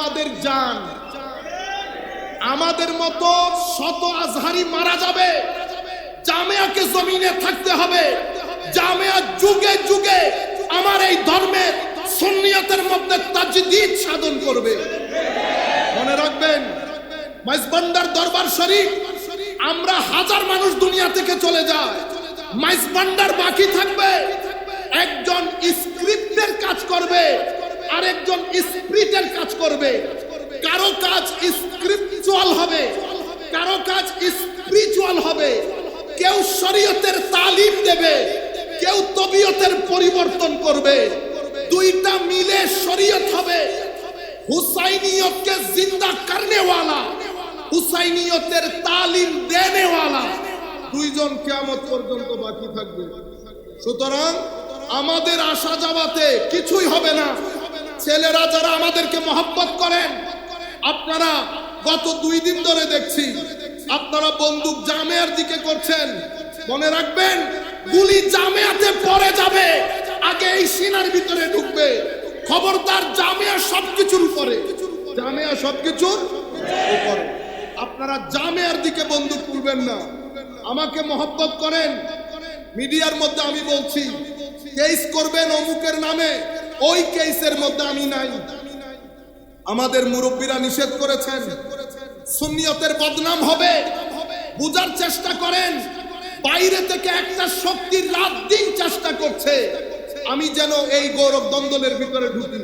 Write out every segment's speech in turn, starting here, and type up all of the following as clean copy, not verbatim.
আমাদের জান। আমাদের মতো শত আজহারি মারা যাবে, জামিয়াকে জমিনে থাকতে হবে। জামিয়া যুগে যুগে আমার এই ধর্মের সুন্নিয়তের মধ্যে তাজদীদ সাধন করবে। মনে রাখবেন, মাইজবান্ডার দরবার শরীফ, আমরা হাজার মানুষ দুনিয়া থেকে চলে যায়, মাইজবান্ডার বাকি থাকবে। একজন স্ক্রিপ্টের কাজ করবে, আরেকজন স্পিরিটের কাজ করবে। কারো কাজ স্ক্রিপচুয়াল হবে, কারো কাজ স্পিরিচুয়াল হবে। কেউ শরীয়তের তালিম দেবে, কেউ তবিয়তের পরিবর্তন করবে। দুইটা মিলে শরীয়ত হবে। হুসাইনিয়তকে জিন্দা করনে ওয়ালা, হুসাইনিয়তের তালিম দেনে ওয়ালা দুইজন কিয়ামত পর্যন্ত বাকি থাকবে। সুতরাং আমাদের আসা যাওয়াতে কিছুই হবে না। ছেলেরা যারা আমাদেরকে মহব্বত করেন, আপনারা গত 2 দিন ধরে দেখছি আপনারা বন্দুক জামিয়ার দিকে করছেন। মনে রাখবেন, গুলি জামিয়াতে পড়ে যাবে, আগে এই সিনার ভিতরে ঢুকবে। খবরদার, জামিয়া সবকিছুর উপরে, জামিয়া সবকিছুর উপরে। আপনারা জামিয়ার দিকে বন্দুক তুলবেন না। আমাকে মহব্বত করেন, মিডিয়ার মধ্যে আমি বলছি কেস করবেন অমুকের নামে, ওই কেসের মধ্যে আমি নাই। আমাদের মুরব্বীরা নিষেধ করেছেন। সুন্নিয়তের বদনাম হবে, বুঝার চেষ্টা করেন। বাইরে থেকে একটা শক্তি রাত দিন চেষ্টা করছে আমি যেন এই গৌরব দ্বন্দ্বের ভিতরে ঢুকি।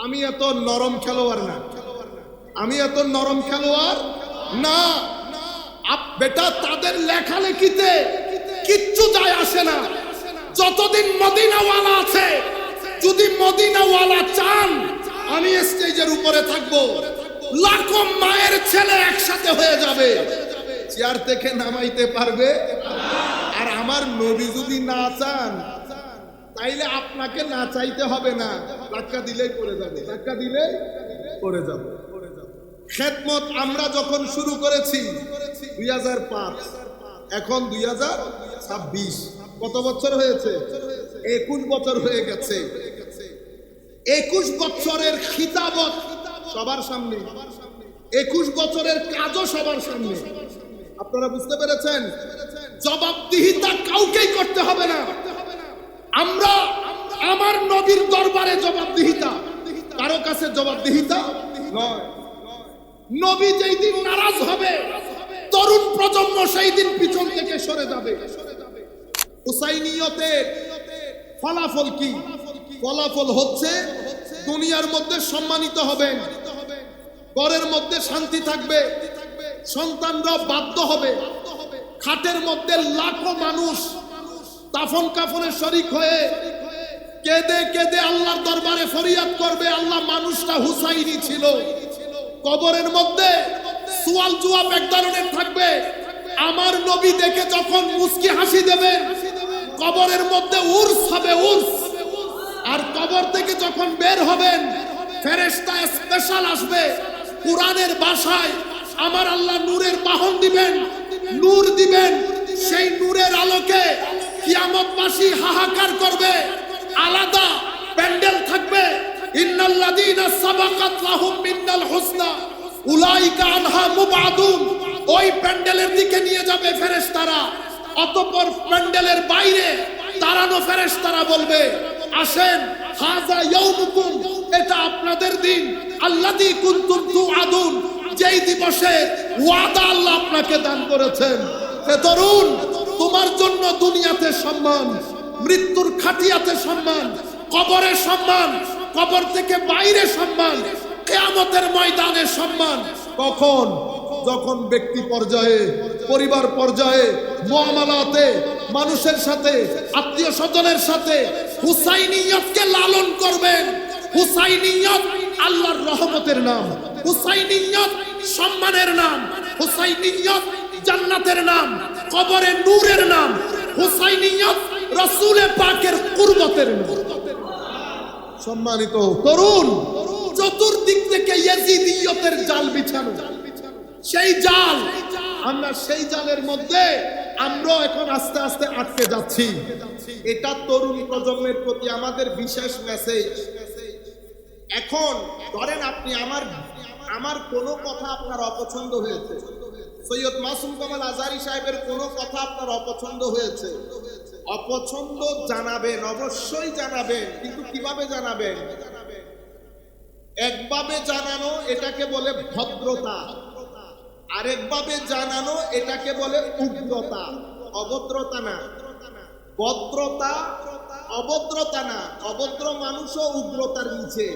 আমি এত নরম খেলোয়াড় না, আমি এত নরম খেলোয়াড় না। বেটা, তাদের লেখালেখিতে কিচ্ছু যায় আসে না। যতদিন মদিনাওয়ালা আছে, যদি মদিনাওয়ালা চান, আমি স্টেজের উপরে থাকবো। লাখো মায়ের ছেলে একসাথে হয়ে যাবে, চেয়ার থেকে নামাইতে পারবে। আর আমার নবী যদি না চান, তাইলে আপনাকে না চাইতে হবে না, ধাক্কা দিলেই পড়ে যাবে, ধাক্কা দিলেই পড়ে যাবে। খেদমত আমরা যখন শুরু করেছি 2005, এখন 2026, কত বছর হয়েছে? 21 বছর হয়ে গেছে। 21 বছরের খিতাবত সবার সামনে, 21 বছরের কাজও সবার সামনে। আপনারা বুঝতে পেরেছেন? জবাবদিহিতা কাউকেই করতে হবে না। আমরা আমার নবীর দরবারে জবাবদিহিতা, কারো কাছে জবাবদিহিতা নয়। নবী যেই দিন নারাজ হবে, তরুণ প্রজন্ম সেই দিন পিছন থেকে সরে যাবে। হুসাইনিয়তের ফলাফল কি? ফলাফল হচ্ছে দুনিয়ার মধ্যে সম্মানিত হবেন, ঘরের মধ্যে শান্তি থাকবে, সন্তানরা বাধ্য হবে। খাটের মধ্যে লাখো মানুষ দাফন কাফনের শরীক হয়ে কেঁদে কেঁদে আল্লাহর দরবারে ফরিয়াদ করবে, আল্লাহ মানুষটা হুসাইনি ছিল। কবরের মধ্যে সুয়াল জবাব এক ধরনের থাকবে। আমার নবী দেখে যখন মুস্কি হাসি দেবেন, কবরের মধ্যে উর্স হবে, উর্স। আর কবর থেকে যখন বের হবেন, ফেরেশতা স্পেশাল আসবে কোরআনের ভাষায়। আমার আল্লাহ নূরের বাহন দিবেন, নূর দিবেন। সেই নূরের আলোকে কিয়ামতবাসী হাহাকার করবে। আলাদা প্যান্ডেল থাকবে। ইন্নাল্লাযীনা সাবাকাত লাহুম মিনাল হুসনা উলাইকা আনহা মুবআদুন। ওই প্যান্ডেলের দিকে নিয়ে যাবে ফেরেশতারা। অতঃপর প্যান্ডেলের বাইরে দাঁড়ানো ফেরেশতারা বলবে, আসেন, হাযা ইয়াউমুকুম, এটা আপনাদের দিন। আল্লাযী কুনতুম তুআদুন, যেই দিবসে ওয়াদা আল্লাহ আপনাকে দান করেছেন। হে তরুণ, তোমার জন্য দুনিয়াতে সম্মান, মৃত্যুর খাটিয়াতে সম্মান, কবরে সম্মান, কবর থেকে বাইরে সম্মান, কিয়ামতের ময়দানে সম্মান। কখন? যখন ব্যক্তি পর্যায়ে, পরিবার পর্যায়ে, মুআমালাতে, মানুষের সাথে, আত্মীয় স্বজনের সাথে হুসাইনিয়তকে লালন করবেন। হুসাইনিয়ত আল্লাহর রহমতের নাম, হুসাইনিয়ত সম্মানের নাম, হুসাইনিয়ত জান্নাতের নাম, কবরে নূরের নাম, হুসাইনিয়ত রাসূল পাকের কুরবতের নাম। সম্মানিত তরুণ, চতুর্দিক থেকে ইয়াজিদিয়তের জাল বিছানো, সেই জাল, আমরা সেই জালের মধ্যে আমরা এখন আস্তে আস্তে আটকে যাচ্ছি। এটা তরুণ প্রজন্মের প্রতি আমাদের বিশেষ মেসেজ। এখন ধরেন আপনি আমার কোনো কথা আপনার অপছন্দ হয়েছে, সৈয়দ মাসুম কামাল আজহারী সাহেবের কোনো কথা আপনার অপছন্দ হয়েছে, অপছন্দ জানাবেন, অবশ্যই জানাবেন, কিন্তু কিভাবে জানাবেন? একভাবে জানানো এটাকে বলে ভদ্রতা, আরেকভাবে জানানো এটাকে বলে উগ্রতা। অভদ্রতা না, ভদ্রতা অভদ্রতা না, অভদ্র মানুষও উগ্রতার নিচে,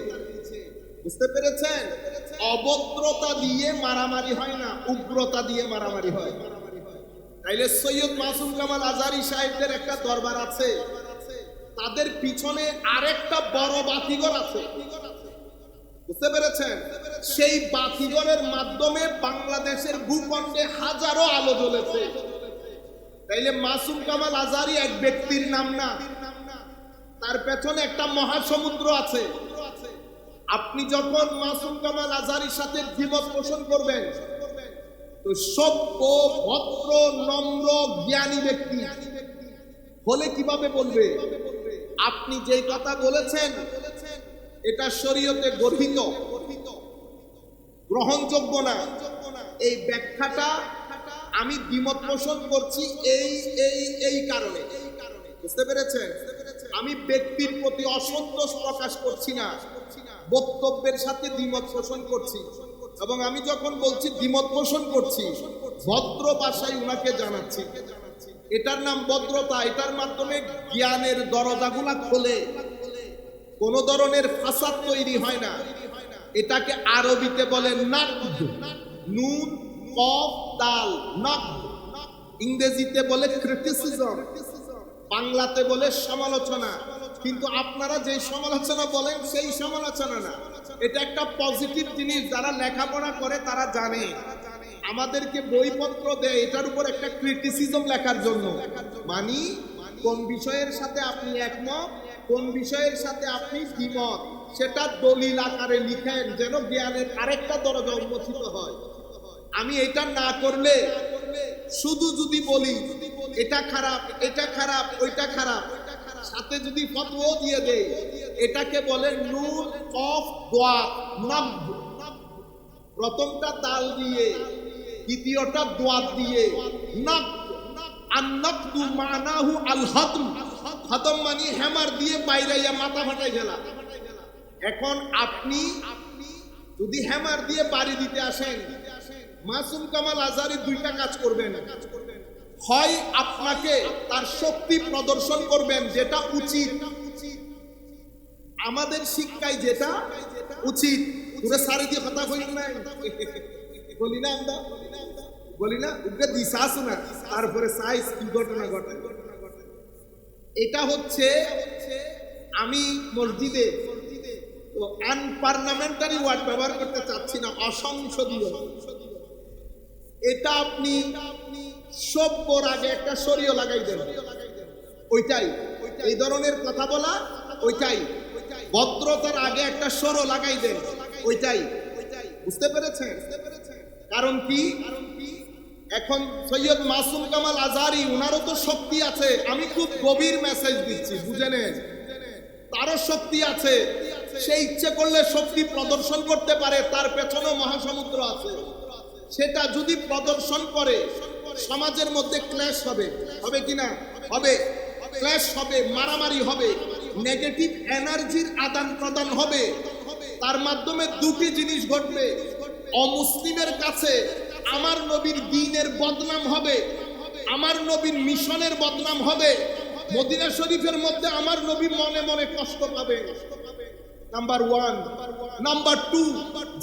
বুঝতে পেরেছেন? অভদ্রতা দিয়ে মারামারি হয় না, উগ্রতা দিয়ে মারামারি হয়। তাইলে সৈয়দ মাসুম কামাল আজহারী সাহেবদের একটা দরবার আছে, তাদের পিছনে আরেকটা বড় বাতিঘর আছে, বুঝতে পেরেছেন? সেই বাতিঘরের মাধ্যমে বাংলাদেশের ভূখণ্ডে হাজারো আলো জ্বলেছে। তাইলে মাসুম কামাল আজহারী এক ব্যক্তির নাম না, তার পেছনে একটা মহাসমুদ্র আছে। আপনি যখন মাসুম কামাল আজহারীর সাথে দ্বিমত পোষণ করবেন, তো সভ্য, ভদ্র, নম্র, জ্ঞানী ব্যক্তি হলে কিভাবে বলবে আপনি যেই কথা বলেছেন এটা শরীয়তে গঠিত, গ্রহণযোগ্য না, এই ব্যাখ্যাটা আমি দ্বিমত পোষণ করছি এই কারণে, বুঝতে পেরেছেন? আমি ব্যক্তির প্রতি অসন্তোষ প্রকাশ করছি না, বক্তব্যের সাথে দ্বিমত পোষণ করছি। এবং আমি যখন বলছি দ্বিমত পোষণ করছি, ভদ্র ভাষায় উনাকে জানাচ্ছি, এটার নাম ভদ্রতা। এটার মাধ্যমে জ্ঞানের দরজাগুলা খোলে, কোন ধরনের ফাসাদ তৈরি হয় না। এটাকে আরবিতে বলে নাকদ, নুন কফ দাল, নাকদ। ইংরেজিতে বলে ক্রিটিসিজম, বাংলাতে বলে সমালোচনা। কিন্তু আপনারা যে সমালোচনা বলেন সেই সমালোচনা না, এটা একটা পজিটিভ জিনিস। যারা লেখাপড়া করে তারা জানে, আমাদেরকে বইপত্র দেয় এটার উপর একটা ক্রিটিসিজম লেখার জন্য। মানে কোন বিষয়ের সাথে আপনি একমত, কোন বিষয়ের সাথে আপনি দ্বিমত, সেটা দলিল আকারে লিখেন, যেন জ্ঞানের আরেকটা দরজা উন্মোচিত হয়। আমি এটা না করলে, শুধু যদি বলি এটা খারাপ, এটা খারাপ, ওইটা খারাপ, সাথে যদি ফতোয়া দিয়ে দেয়, এটাকে বলে নুন কফ দোয়া নাকদ। প্রথমটা দাল দিয়ে, দ্বিতীয়টা দোয়া দিয়ে, নাকদ। আর নাকদু মানাহু আল হাতম, হাতম মানে হ্যামার দিয়ে বাইরাইয়া মাথা ফাটাই ফেলা। এখন আপনি যদি হ্যামার দিয়ে বাড়ি দিতে আসেন, মাসুম কামাল আজহারী দুইটা কাজ করবেন। হয় আপনাকে তার শক্তি প্রদর্শন করবেন, যেটা উচিত, আমাদের শিক্ষায় যেটা উচিত। পুরো সারি দিয়ে কথা বলি না, বলি না, আমরা বলি না, উঠে দিশাস না, তারপরে সাইজ কি ঘটনা ঘটে। এটা হচ্ছে আমি মসজিদে তো আনপার্লামেন্টারি ওয়ার্ড ব্যবহার করতে চাচ্ছি না, অসংসদীয়। এটা আপনি সভ্যর আগে একটা শরীয় লাগাই দেন, ওইটাই এই ধরনের কথা বলা, ওইটাই ভদ্রতার আগে একটা সরো লাগাই দেন, ওইটাই, বুঝতে পেরেছেন? কারণ কি, এখন সৈয়দ মাসুম কামাল আজহারী, উনারও তো শক্তি আছে। আমি খুব গভীর মেসেজ দিচ্ছি, বুঝে নেন, তারও শক্তি আছে। সে ইচ্ছে করলে শক্তি প্রদর্শন করতে পারে, তার পেছনেও মহাসমুদ্র আছে। সেটা যদি প্রদর্শন করে, সমাজের মধ্যে ক্ল্যাশ হবে, হবে কিনা? হবে, ক্ল্যাশ হবে, মারামারি হবে, নেগেটিভ এনার্জির আদান প্রদান হবে। তার মাধ্যমে দুটি জিনিস ঘটবে। অমুসলিমের কাছে আমার নবীর দ্বীনের বদনাম হবে, আমার নবীর মিশনের বদনাম হবে। মদিনা শরীফের মধ্যে আমার নবী মনে মনে কষ্ট পাবে, নাম্বার ওয়ান। নাম্বার টু,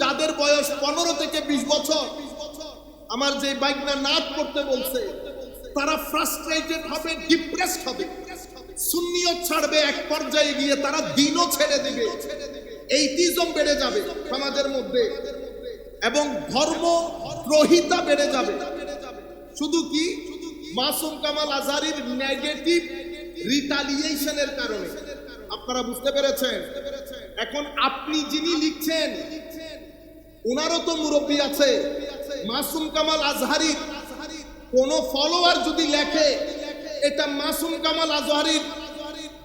যাদের বয়স 15 থেকে 20 বছর, আমার যে বাইকটা নাচ করতে বলছে, তারা ফ্রাস্ট্রেটেড হবে, ডিপ্রেসড হবে, সুন্নিয়ত ছাড়বে, এক পর্যায়ে গিয়ে তারা দ্বীনও ছেড়ে দিবে। এইটিজম বেড়ে যাবে সমাজের মধ্যে এবং ধর্ম দ্রোহিতা বেড়ে যাবে। শুধু কি, মাসুম কামাল আজহারীর নেগেটিভ রিটালিয়েশনের কারণে। আপনারা বুঝতে পেরেছেন? এখন আপনি যিনি লিখছেন, ওনারও তো মুরব্বী আছে। মাসুম কামাল আজহারীর কোন ফলোয়ার যদি লেখে, এটা মাসুম কামাল আজহারীর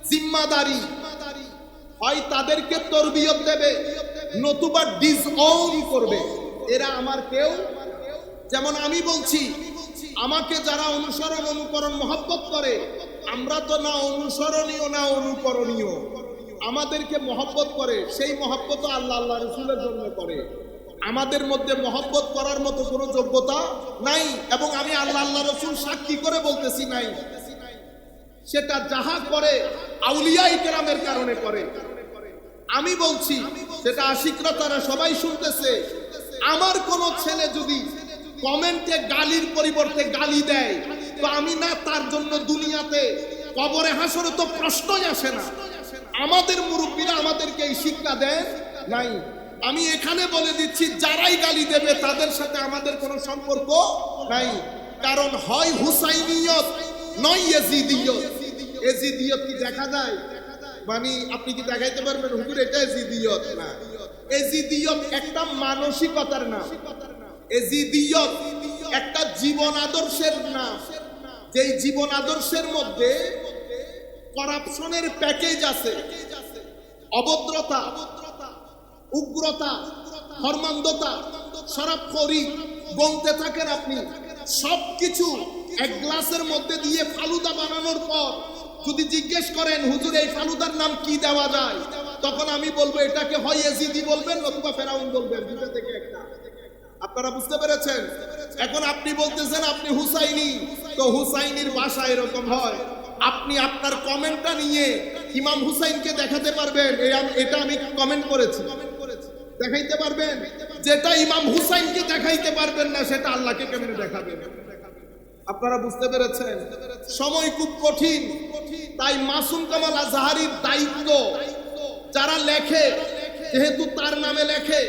জিম্মাদারি। হয় তাদেরকে তরবিয়ত দেবে, নতুবা ডিসওন করবে। এরা আমার কেউ। যেমন আমি বলছি, আমাকে যারা অনুসরণ অনুকরণ মহব্বত করে, আমরা তো না অনুসরণীয় না অনুকরণীয়, আমাদেরকে মহব্বত করে, সেই মহব্বত আল্লাহ আল্লাহ রাসূলের জন্য করে। আমাদের মধ্যে মহব্বত করার মতো কোনো যোগ্যতা নাই, এবং আমি আল্লাহ আল্লাহ রাসূল সাক্ষী করে বলতেছি নাই। সেটা যাহা করে আউলিয়ায়ে কেরামের কারণে করে। আমি বলছি, সেটা আশিকরা তারা সবাই শুনতেছে। আমার কোন ছেলে যদি কমেন্টে গালির পরিবর্তে গালি দেয়, তো আমি না তার জন্য দুনিয়াতে কবরে হাসরে তো প্রশ্নই আসে না। আমাদের মুরব্বীরা আমাদেরকে এই শিক্ষা দেয় নাই। আমি এখানে বলে দিচ্ছি, যারাই গালি দেবে তাদের সাথে আমাদের কোনো সম্পর্ক নাই। কারণ হয় হুসাইনিয়ত নয় ইয়াজিদিয়ত। ইয়াজিদিয়ত কি দেখা যায়? মানে আপনি কি দেখাইতে পারবেন হুজুর এটা ইয়াজিদিয়ত? না, ইয়াজিদিয়ত একটা মানসিকতার নাম। ইয়াজিদিয়ত একটা জীবন আদর্শের নাম, যেই জীবন আদর্শের মধ্যে করাপশনের প্যাকেজ আছে, অভদ্রতা, উগ্রতা, ধর্মান্ধতা, শরাবখোরি, বলতে থাকেন আপনি। সবকিছু এক গ্লাসের মধ্যে দিয়ে ফালুদা বানানোর পর যদি জিজ্ঞেস করেন হুজুর এই ফালুদার নাম কি দেওয়া যায়, তখন আমি বলবো এটাকে হয় ইয়াজিদি বলবেন অথবা ফেরাউন বলবেন, দুটো থেকে একটা। আপনারা বুঝতে পেরেছেন? এখন আপনি বলতেছেন আপনি হুসাইনি, তো হুসাইনির ভাষা এরকম হয়। আপনি আপনার কমেন্টটা নিয়ে ইমাম হুসাইনকে দেখাতে পারবেন এটা আমি কমেন্ট করেছি, দেখাইতে পারবেন? যেটা ইমাম হুসাইনকে দেখাইতে পারবেন না, সেটা আল্লাহকে কেমনে দেখাবেন? আপনারা বুঝতে পেরেছেন? সময় খুব কঠিন। তাই মাসুম কামাল আজহারীর দায়িত্ব, যারা লেখে, যেহেতু তার নামে লেখে,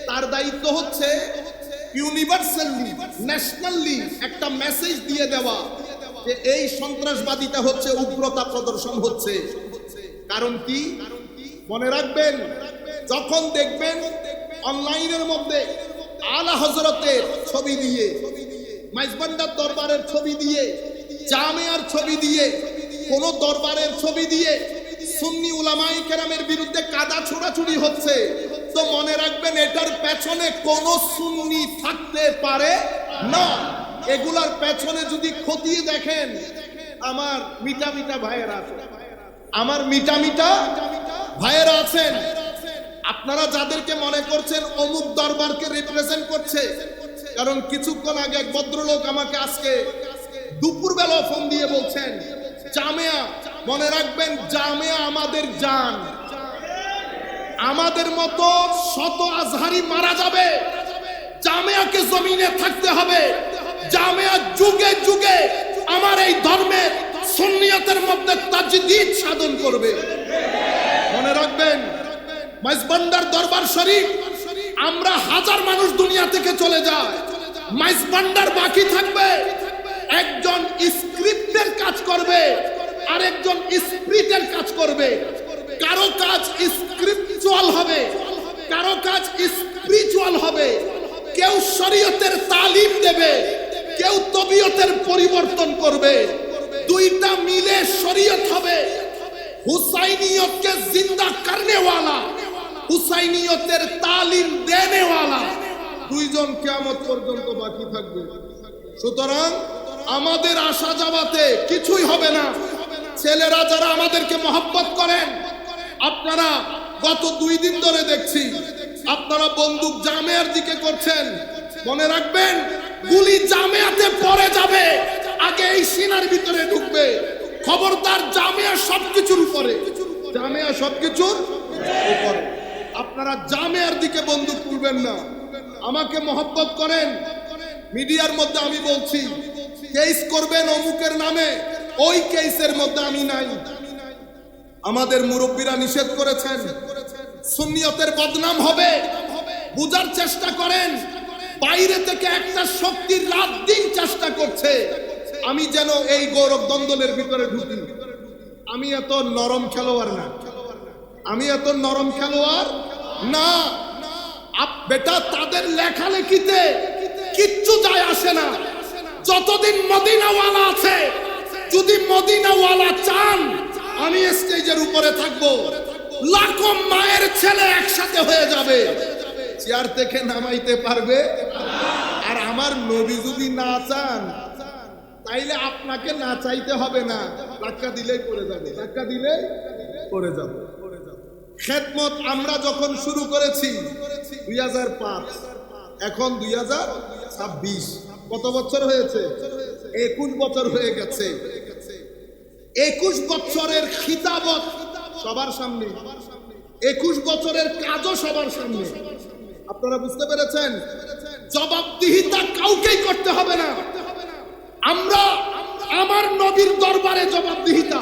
তার দায়িত্ব হচ্ছে ইউনিভার্সালি, ন্যাশনালি একটা মেসেজ দিয়ে দেওয়া যে এই সন্ত্রাসবাদীটা হচ্ছে, উগ্রতা প্রদর্শন হচ্ছে। কারণ কি? মনে রাখবেন, যখন দেখবেন অনলাইনের মধ্যে আলা হযরতের ছবি দিয়ে, মাইজবান্ডার দরবারের ছবি দিয়ে, জামিয়ার ছবি দিয়ে, কোন দরবারের ছবি দিয়ে সুন্নি উলামায়ে কেরামের বিরুদ্ধে কাদা ছোড়াছুড়ি হচ্ছে, তো মনে রাখবেন এটার পেছনে কোন সুন্নি থাকতে পারে না। এগুলার পেছনে যদি খতিয়ে দেখেন, আমার মিটা মিটা ভাইয়েরা আছেন, আমার মিটা মিটা ভাইয়েরা আছেন। আপনারা যাদেরকে মনে করছেন অমুক দরবারকে রিপ্রেজেন্ট করছে, কারণ কিছুক্ষণ আগে এক ভদ্রলোক আমাকে আজকে দুপুরবেলা ফোন দিয়ে বলছেন জামিয়া, মনে রাখবেন জামিয়া আমাদের জান। আমাদের মতো শত আজহারি মারা যাবে, জামিয়াকে জমিনে থাকতে হবে। জামিয়া যুগে যুগে আমার এই ধর্মের সুন্নিয়তের মধ্যে তাজদীদ সাধন করবে। মনে রাখবেন, মাইজবান্ডার দরবার শরীফ, আমরা হাজার মানুষ দুনিয়া থেকে চলে যায়, মাইজবান্ডার বাকি থাকবে। একজন স্ক্রিপ্টের কাজ করবে, আর একজন স্পিরিটের কাজ করবে। কারো কাজ স্ক্রিপচুয়াল হবে, কারো কাজ স্পিরিচুয়াল হবে। কেউ শরীয়তের তালিম দেবে, কেউ তবিয়তের পরিবর্তন করবে। দুইটা মিলে শরীয়ত হবে। হুসাইনিয়তকে জিন্দা করনে ওয়ালা, হুসাইনিয়তের তালিম দেনে ওয়ালা, দুইজন কিয়ামত পর্যন্ত বাকি থাকবে। সুতরাং আমাদের আশা যাওয়াতে কিছুই হবে না। ছেলেরা যারা আমাদেরকে মহব্বত করেন, আপনারা গত 2 দিন ধরে দেখছি আপনারা বন্দুক জামিয়ার দিকে করছেন। মনে রাখবেন, গুলি জামিয়াতে পড়ে যাবে, আগে এই সিনার ভিতরে ঢুকবে। খবরদার, জামিয়া সবকিছুর উপরে, জামিয়া সবকিছুর উপরে। আপনারা জামিয়ার দিকে বন্দুক তুলবেন না। আমাকে মহব্বত করেন, মিডিয়ার মধ্যে আমি বলছি কেস করবেন অমুকের নামে, ওই কেসের মধ্যে আমি নাই। আমাদের মুরব্বীরা নিষেধ করেছেন, সুন্নিয়তের বদনাম হবে। বুঝার চেষ্টা করেন, বাইরে থেকে একটা শক্তির রাত দিন চেষ্টা করছে আমি যেন এই গৌরব দ্বন্দ্বের ভিতরে ঢুকি। আমি এত নরম খেলোয়াড় না, আমি এত নরম খেলোয়াড় না। বেটা, তাদের লেখালেখিতে কিচ্ছু যায় আসে না। যতদিন মদিনাওয়ালা আছে, যদি মদিনাওয়ালা চান আমি স্টেজের উপরে থাকবো, লাখো মায়ের ছেলে একসাথে হয়ে যাবে, চেয়ার থেকে নামাইতে পারবে? আর আমার নবী যদি না চান তাইলে আপনাকে না চাইতে হবে না, ধাক্কা দিলেই পড়ে যাবে, ধাক্কা দিলেই পড়ে যাবে। খেদমত আমরা যখন শুরু করেছি 2005, এখন 2026, কত বছর হয়েছে? 21 বছর হয়ে গেছে। 21 বছরের খিতাবত সবার সামনে, 21 বছরের কাজও সবার সামনে। আপনারা বুঝতে পেরেছেন? জবাবদিহিতা কাউকেই করতে হবে না। আমরা আমার নবীর দরবারে জবাবদিহিতা,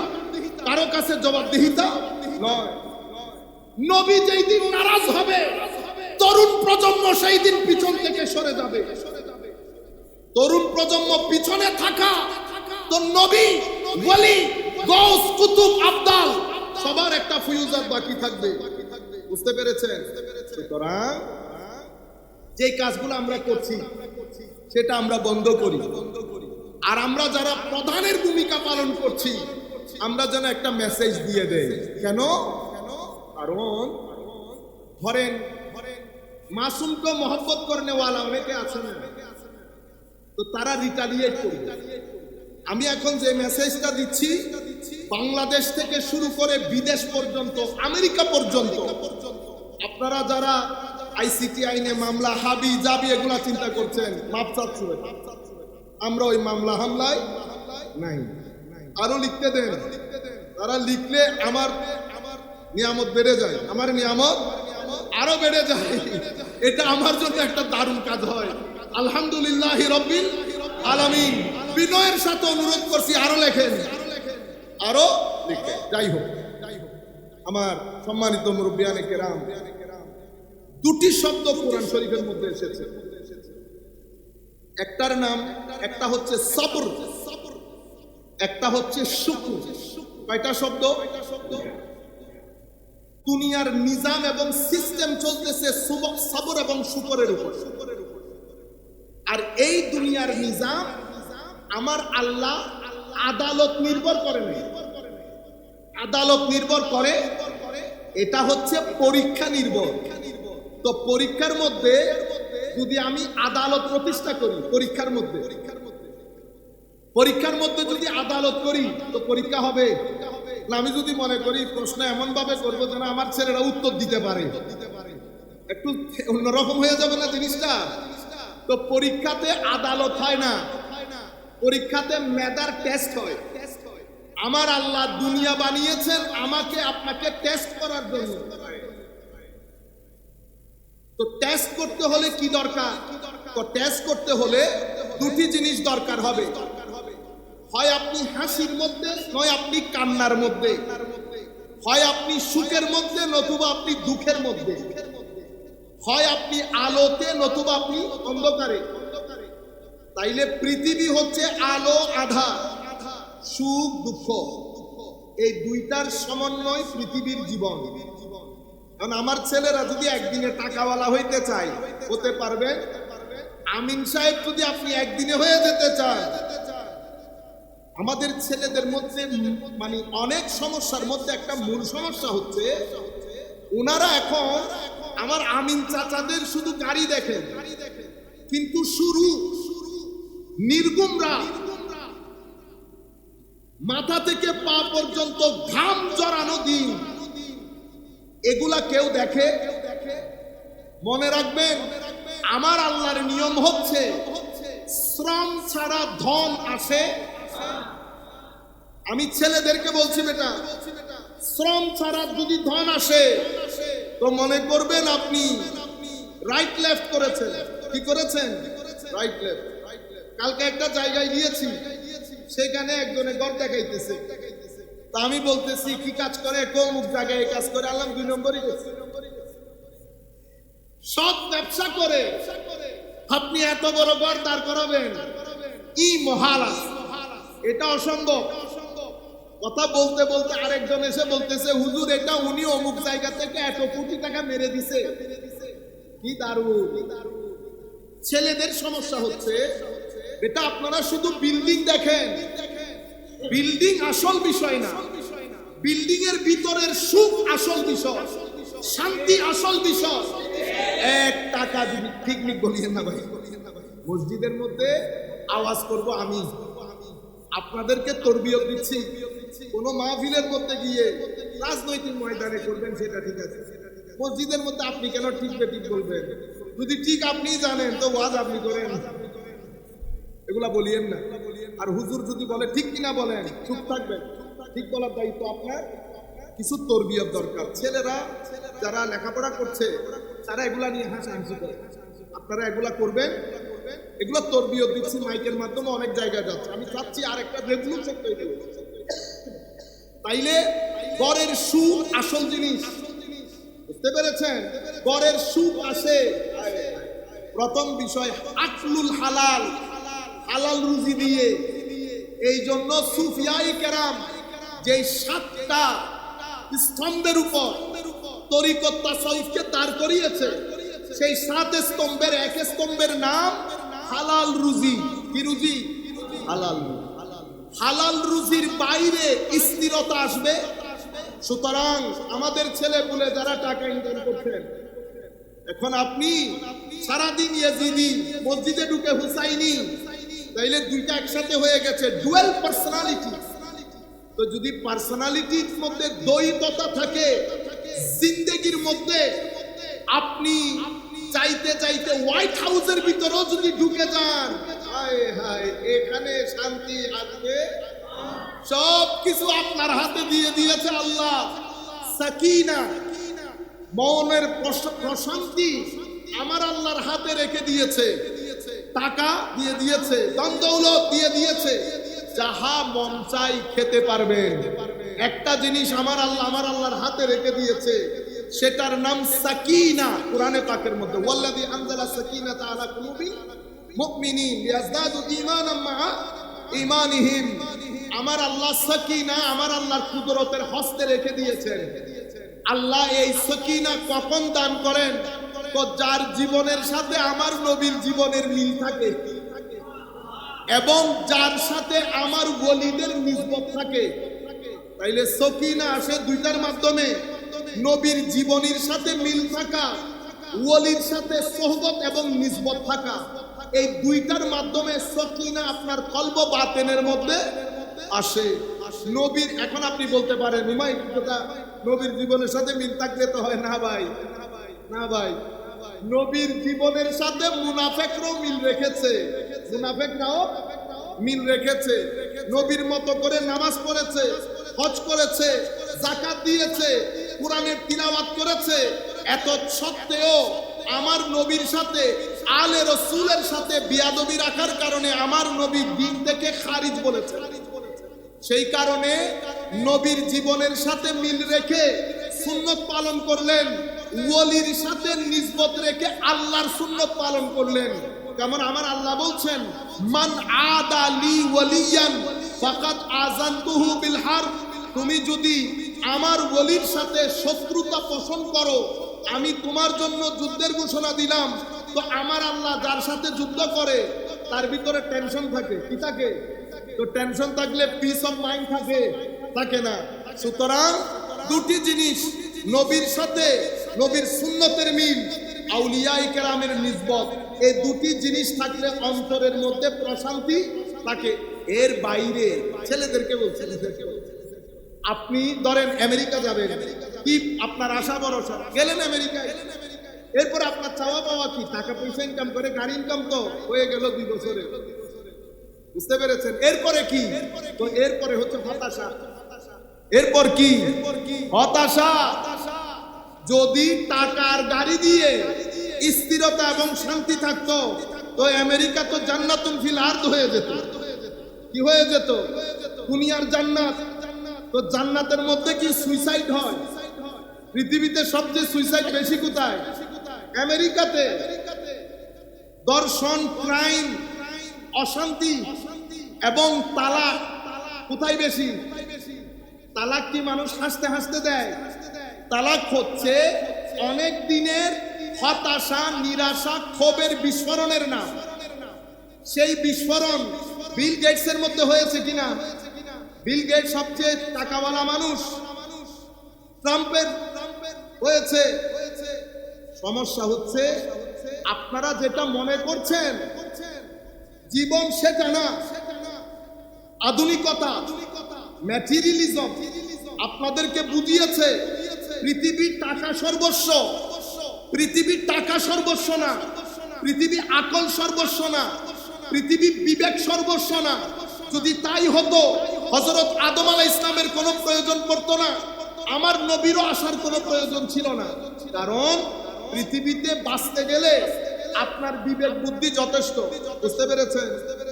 কারো কাছে জবাবদিহিতা নয়। নবী যেই দিন নারাজ হবে, তরুণ প্রজন্ম সেই দিন পিছন থেকে সরে যাবে। তরুণ প্রজন্ম পিছনে থাকা তো নবী, ওলি, গৌস, কুতুব, আবদাল সবার একটা ফিউজাত বাকি থাকবে। বুঝতে পেরেছেন? সুতরাং যে কাজগুলো আমরা করছি সেটা আমরা বন্ধ করি। আর আমরা যারা প্রধানের ভূমিকা পালন করছি, আমরা যেন একটা মেসেজ দিয়ে দেই। কেন? কারণ ধরেন মাসুমকে মহব্বত করনে ওয়ালা অনেকে আছে না, তো তারা রিটালিয়েট করবে। আমি এখন যে মেসেজটা দিচ্ছি, বাংলাদেশ থেকে শুরু করে বিদেশ পর্যন্ত, আমেরিকা পর্যন্ত, আপনারা যারা আইসিটি আইনে মামলা হাবি জাবি এগুলা চিন্তা করছেন, মাপ চাচ্ছেন, আমরা ওই মামলা হামলায় নাই। আরো লিখতে দেন, তারা লিখলে আমার নিয়ামত বেড়ে যায়, আমার নিয়ামত আরো বেড়ে যায়। এটা আমার জন্য একটা দারুণ কাজ হয়। আলহামদুলিল্লাহ রাব্বিল আলামিন। বিনয়ের সাথে অনুরোধ করছি আরো লেখেন, আরো লিখেন। যাই হোক, আমার সম্মানিত মুরব্বিয়ানে কেরাম, দুটি শব্দ কোরআন শরীফের মধ্যে এসেছে। একটার নাম, একটা হচ্ছে সবর, একটা হচ্ছে শুকর। কয়টা শব্দ? দুনিয়ার নিজাম এবং সিস্টেম চলতেছে সবর এবং শুকরের উপর। আর এই দুনিয়ার নিজাম আমার আল্লাহ আদালত নির্ভর করে না, আদালত নির্ভর করে, এটা হচ্ছে পরীক্ষা নির্ভর। তো পরীক্ষার মধ্যে যদি আমি আদালত প্রতিষ্ঠা করি, পরীক্ষার মধ্যে যদি আদালত করি তো পরীক্ষা হবে না। আমি যদি মনে করি প্রশ্ন এমন ভাবে করবো যেন আমার ছেলেরা উত্তর দিতে পারে, একটু অন্যরকম হয়ে যাবে না জিনিসটা? তো পরীক্ষাতে আদালত হয় না, পরীক্ষাতে মেধার টেস্ট হয়। আমার আল্লাহ দুনিয়া বানিয়েছেন আমাকে আপনাকে টেস্ট করার জন্য। তো টেস্ট করতে হলে কি দরকার? তো টেস্ট করতে হলে দুটি জিনিস দরকার হবে, হয় আপনি হাসির মধ্যে, নয় আপনি কান্নার মধ্যে, হয় আপনি সুখের মধ্যে, নতুবা আপনি দুঃখের মধ্যে, হয় আপনি আলোতে, নতুবা আপনি অন্ধকারে। তাইলে পৃথিবী হচ্ছে আলো আধার, সুখ দুঃখ, এই দুইটার সমন্বয় পৃথিবীর জীবন। কারণ আমার ছেলেরা যদি একদিনে টাকাওয়ালা হইতে চায়, হতে পারবে। আমিন সাহেব যদি আপনি একদিনে হয়ে যেতে চান, আমাদের ছেলেদের মধ্যে মানে অনেক সমস্যার মধ্যে একটা মূল সমস্যা হচ্ছে, ওনারা এখন আমার আমিন চাচাদের শুধু গাড়ি দেখেন, কিন্তু শুরু নির্গুমরা, মাথা থেকে পা পর্যন্ত ঘাম জড়ানো দিন, এগুলা কেউ দেখে? মনে রাখবেন, আমার আল্লাহর নিয়ম হচ্ছে শ্রম ছাড়া ধন আসে। আমি ছেলেদেরকে বলছি, বেটা, শ্রম ছাড়া যদি ধন আসে তো মনে করবেন আপনি রাইট লেফট করেছেন। কি করেছেন? Right left. কালকে একটা জায়গায় গিয়েছি, সেখানে একজনে ঘর দেখাইতেছে। তা আমি বলতেছি কি কাজ করে? কোন জায়গায় এই কাজ করে? আল্লাহ 2 নম্বরই করছে। সব ব্যবসা করে আপনি এত বড় ঘর দাঁড় করাবেন? ই মহালা, এটা অসম্ভব। কথা বলতে বলতে আরেকজন এসে বলতেছে, হুজুর এটা উনি অমুক জায়গা থেকে 1 কোটি টাকা মেরে দিছে। কি দারুণ! ছেলেদের সমস্যা হচ্ছে, এটা আপনারা শুধু বিল্ডিং দেখেন, বিল্ডিং আসল বিষয় না। বিল্ডিং এর ভিতরের সুখ আসল বিষয়, শান্তি আসল বিষয়। 1 টাকা যদি পিকনিক বলিয়েন না ভাই, মসজিদের মধ্যে আওয়াজ করব আমি, আপনাদেরকে তরবিয়ত দিচ্ছি। কোন মাহফিলের মধ্যে গিয়ে রাজনৈতিক ময়দানে করবেন সেটা ঠিক আছে, মসজিদের মধ্যে আপনি কেন ঠিক বেঠিক বলবেন? যদি ঠিক আপনি জানেন তো ওয়াজ আপনি করেন, এগুলা বলিয়েন না। আর হুজুর যদি বলে ঠিক কিনা বলেন, চুপ থাকবেন। ঠিক বলার দায়িত্ব আপনার। কিছু তরবিয়ত দরকার। ছেলেরা যারা লেখাপড়া করছে তারা এগুলা নিয়ে হাসাহাসি করে, আপনারা এগুলা করবেন। এগুলো তরবিয়ত দিচ্ছি মাইকের মাধ্যমে, অনেক জায়গায় যাচ্ছে। আমি চাচ্ছি আর একটা রেভলিউশন তৈরি হবে। তাইলে ঘরের সুখ আসল জিনিস, বুঝতে পেরেছেন? ঘরের সুখ আসে প্রথম বিষয় আকলুল হালাল, হালাল রুজি দিয়ে। এই জন্য সুফিয়ায়ে কেরাম যে 7টা স্তম্ভের উপর তরিকত তাসাউফকে দাঁড় করিয়েছে, সেই 7 স্তম্ভের এক স্তম্ভের নাম হালাল রুজি। কি রুজি? হালাল। হালাল রুজির বাইরে স্থিরতা আসবে। সুতরাং আমাদের ছেলে পুলে যারা টাকা ইনকাম করছেন, এখন আপনি সারাদিন ইয়াজিদি, মসজিদে ঢুকে হুসাইনি, তাইলে দুইটা একসাথে হয়ে গেছে, ডুয়াল পার্সোনালিটি। তো যদি পার্সোনালিটির মধ্যে দ্বৈততা থাকে জিন্দেগির মধ্যে, আপনি চাইতে চাইতে হোয়াইট হাউসের ভিতরেও যদি ঢুকে যান, হায় হায়, এখানে শান্তি আসবে। সব কিছু আপনার হাতে দিয়ে দিয়েছে আল্লাহ। সাকিনা, মনের প্রশান্তি আমার আল্লাহর হাতে রেখে দিয়েছে। টাকা দিয়ে দিয়েছে, ধন দৌলত দিয়ে দিয়েছে, যাহা মন চাই খেতে পারবেন। একটা জিনিস আমার আল্লাহর হাতে রেখে দিয়েছে, সেটার নাম সাকিনা। কোরআনে পাকের মধ্যে ওয়াল্লাযী আনজালা সাকিনাতা আলা কুলুবিল মুমিনিন লিয়াজদাদু ঈমানাম মা ঈমানিহিম। আমার আল্লাহ সাকিনা আমার আল্লাহর কুদরতের হস্তে রেখে দিয়েছেন। আল্লাহ এই সাকিনা কখন দান করেন? তো যার জীবনের সাথে আমার নবীর জীবনের মিল থাকে এবং যার সাথে আমার ওলিদের নিসবত থাকে। তাইলে সাকিনা আসে দুইটার মাধ্যমে, নবীর জীবনীর সাথে মিল থাকা, ওলির সাথে সোহবত এবং নিসবত থাকা। এই দুইটার মাধ্যমে সাকিনা আপনার কলব বাতেনের মধ্যে আসে। নবীর, এখন আপনি বলতে পারেন হুমাই কথা, নবীর জীবনের সাথে মিল থাকলে তো হয় না ভাই, না ভাই। নবীর জীবনের সাথে মুনাফেকরাও মিল রেখেছে, মুনাফেকরাও মিল রেখেছে। নবীর মতো করে নামাজ পড়েছে, হজ করেছে, যাকাত দিয়েছে, কোরআনের তিলাওয়াত করেছে। এত সত্ত্বেও আমার নবীর সাথে, আলে রাসূলের সাথে বিয়াদবি রাখার কারণে আমার নবী দিন থেকে খারিজ বলেছে। সেই কারণে নবীর জীবনের সাথে মিল রেখে সুন্নত পালন করলেন, ওলির সাথে নিসবত রেখে আল্লাহর সুন্নত পালন করলেন। যেমন আমার আল্লাহ বলছেন, মান আদা লি ওয়ালিয়ান ফাকাদ আযানতুহু বিল হারব। তুমি যদি আমার ওলির সাথে শত্রুতা পোষণ করো, আমি তোমার জন্য যুদ্ধের ঘোষণা দিলাম। তো আমার আল্লাহ যার সাথে যুদ্ধ করে তার ভিতরে টেনশন থাকে, কি থাকে? তো টেনশন থাকলে পিস অফ মাইন্ড থাকে না। সুতরাং দুটি জিনিস, নবীর সাথে নবীর সুন্নতের মিল, আউলিয়ায়ে কেরামের নিসবত, এই দুটি জিনিস থাকলে অন্তরের মধ্যে প্রশান্তি থাকে। এর বাইরে ছেলেদেরকে বলছে, আপনি ধরেন আমেরিকা যাবেন, কি আপনার আশা ভরসা? গেলেন আমেরিকায়, এরপর আপনার চাওয়া পাওয়া কি? টাকা পয়সা ইনকাম করে, গাড়ি ইনকাম তো হয়ে গেল 2 বছরে, বুঝতে পেরেছেন? এরপরে কি? তো এরপরে হচ্ছে হতাশা। এরপর কি? হতাশা। যদি টাকার গাড়ি দিয়ে স্থিরতা এবং শান্তি থাকতো, তো আমেরিকা তো জান্নাতুন ফিল আরদ হয়ে যেত। কি হয়ে যেত? দুনিয়ার জান্নাত। তো জান্নাতের মধ্যে কি সুইসাইড হয়? পৃথিবীতে সবচেয়ে সুইসাইড বেশি কোথায়? আমেরিকাতে। দর্শন, ক্রাইম, অশান্তি এবং তালাক কোথায় বেশি? তালাক কি মানুষ হাসতে হাসতে দেয়? তালাক হচ্ছে অনেক দিনের হতাশা, নিরাশা, ক্ষোভের বিস্ফোরণের নাম। সেই বিস্ফোরণ বিল গেটসের মধ্যে হয়েছে কিনা? বিল গেটস সবচেয়ে টাকাওয়ালা মানুষ, ট্রাম্পের হয়েছে। সমস্যা হচ্ছে আপনারা যেটা মনে করছেন জীবন সেটা না। আধুনিকতা, ম্যাটেরিয়ালিজম আপনাদেরকে বুঝিয়েছে পৃথিবীর টাকা সর্বস্ব। পৃথিবীর টাকা সর্বস্ব না, পৃথিবী আকল সর্বস্ব না, পৃথিবী বিবেক সর্বস্ব না। যদি তাই হতো হযরত আদম আলাইহিস ইসলামের কোনো প্রয়োজন পড়তো না, আমার নবীরও আসার কোনো প্রয়োজন ছিল না। কারণ পৃথিবীতে বাঁচতে গেলে আপনার বিবেক বুদ্ধি যথেষ্ট। বুঝতে পেরেছেন?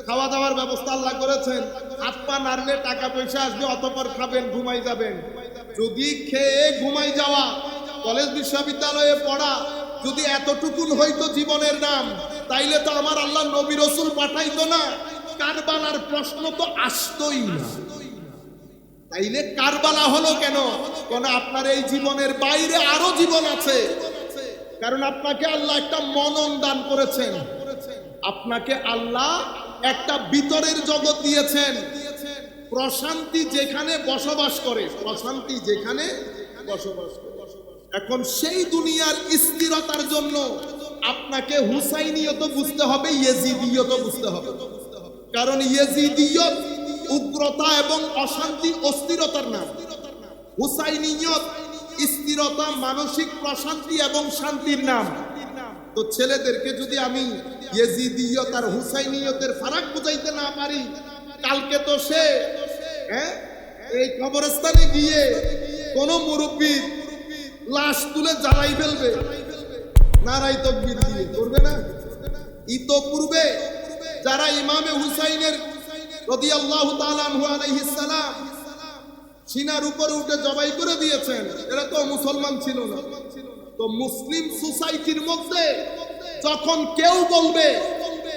খাওয়া দাওয়ার ব্যবস্থা আল্লাহ করেছেন, হাত পা নাড়লে টাকা পয়সা আসবে, অতঃপর খাবেন, ঘুমাই যাবেন। যদি খেয়ে ঘুমাই যাওয়া, কলেজ বিশ্ববিদ্যালয়ে পড়া যদি এতটুকুন হইতো জীবনের নাম, তাইলে তো আমার আল্লাহ নবী রাসূল পাঠাইতো না, কারবালার প্রশ্ন তো আসতোই না। তাইলে কারবালা হলো কেন? কারণ আপনার এই জীবনের বাইরে আরো জীবন আছে। কারণ আপনাকে আল্লাহ একটা মনন দান করেছেন, আপনাকে আল্লাহ একটা ভিতরের জগৎ দিয়েছেন। প্রশান্তি যেখানে বসবাস করে, প্রশান্তি যেখানে বসবাস করে। এখন সেই দুনিয়ার স্থিরতার জন্য আপনাকে হুসাইনিয়ত বুঝতে হবে, ইয়েজিদিয়ত বুঝতে হবে। কারণ ইয়েজিদিয়ত উগ্রতা এবং অশান্তি, অস্থিরতার নাম। হুসাইনিয়ত স্থিরতা, মানসিক প্রশান্তি এবং শান্তির নাম। তো ছেলেদেরকে যদি আমি ইয়েজিদিয়ত আর হুসাইনিয়তের ফারাক বুঝাইতে না পারি, কালকে তো সে এই কবরস্থানে গিয়ে কোন মুরব্বীর লাশ তুলে জ্বালাই ফেলবে, নারাই তাকবীর দিয়ে করবে না। ইতোপূর্বে যারা ইমামে হুসাইনের রাদিয়াল্লাহু তাআলা আনহু আলাইহিস সালাম সিনার উপরে উঠে জবাই করে দিয়েছেন, এরা তো মুসলমান ছিল না। তো মুসলিম সোসাইটির মধ্যে যখন কেউ বলবে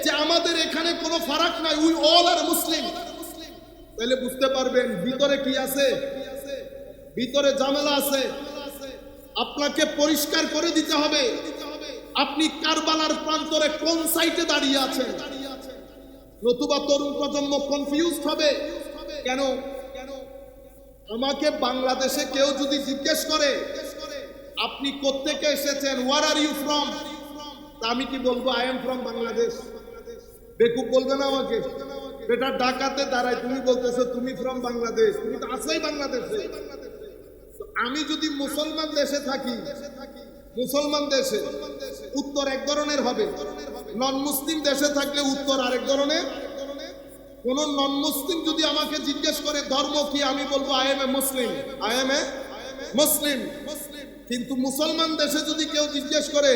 যে আমাদের এখানে কোনো ফারাক নাই, উই অল আর মুসলিম, তাহলে বুঝতে পারবেন ভিতরে কি আছে, ভিতরে ঝামেলা আছে। আপনাকে পরিষ্কার করে দিতে হবে আপনি কারবালার প্রান্তরে কোন সাইটে দাঁড়িয়ে আছেন। নতুবা তরুণ প্রজন্ম কনফিউজড হবে। কেন? আমাকে বাংলাদেশে কেউ যদি জিজ্ঞেস করে আপনি কোত্থেকে এসেছেন, ওয়ার আর ইউ ফ্রম, আমি কি বলবো? I am from Bangladesh. বেকুব বলবে না আমাকে? বেটা ঢাকাতে দাঁড়ায়, তুমি বলতেছো তুমি ফ্রম বাংলাদেশ, তুমি তো আসলেই বাংলাদেশে। আমি যদি মুসলমান দেশে থাকি, মুসলমান দেশে উত্তর এক ধরনের হবে, নন মুসলিম দেশে থাকলে উত্তর আরেক ধরনের। কোন নন মুসলিম যদি আমাকে জিজ্ঞেস করে ধর্ম কি, আমি বলবো I am a Muslim, I am a Muslim. কিন্তু মুসলমান দেশে যদি কেউ জিজ্ঞেস করে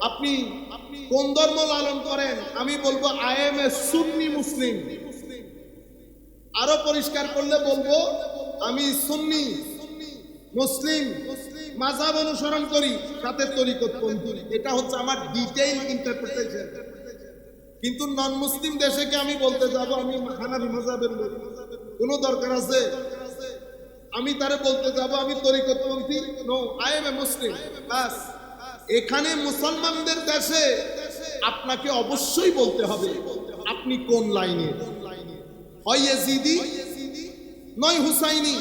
আপনি কোন ধর্ম লালন করেন, আমি বলবো আই এম এ সুন্নি মুসলিম। আরো পরিষ্কার করলে বলবো আমি সুন্নি মুসলিম, মাযহাব অনুসরণ করি, সাথে তরিকতপন্থী। এটা হচ্ছে আমার ডিটেইল ইন্টারপ্রিটেশন। কিন্তু নন মুসলিম দেশে কি আমি বলতে যাব আমি হানাফি মাযহাবের লোক? কোনো দরকার আছে? আমি তারে বলতে যাব আমি তরিকতপন্থী? নো, আই এম এ মুসলিম, বাস। এখানে মুসলমানদের দেশে আপনাকে অবশ্যই বলতে হবে আপনি কোন লাইনে, হয় ইয়াজিদি নয় হুসাইনি।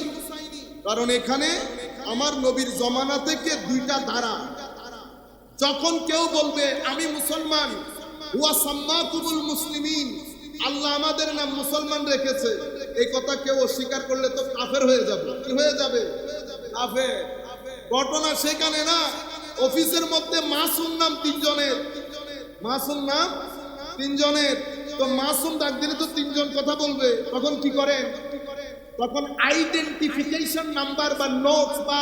কারণ এখানে আমার নবীর জমানা থেকে দুইটা ধারা। যখন কেউ বলবে আমি মুসলমান, হুয়া সাম্মাকুমুল মুসলিমিন, আল্লাহ আমাদের নাম মুসলমান রেখেছে, এই কথা কেউ অস্বীকার করলে তো কাফের হয়ে যাবে। কি হয়ে যাবে? কাফের। ঘটনা সেখানে না, অফিসের মধ্যে মাসুম নাম তিনজনের, মাসুম নাম তিনজনের। তো মাসুম ডাক দিলে তো তিনজন কথা বলবে, তখন কি করেন? তখন আইডেন্টিফিকেশন নাম্বার বা নোটস বা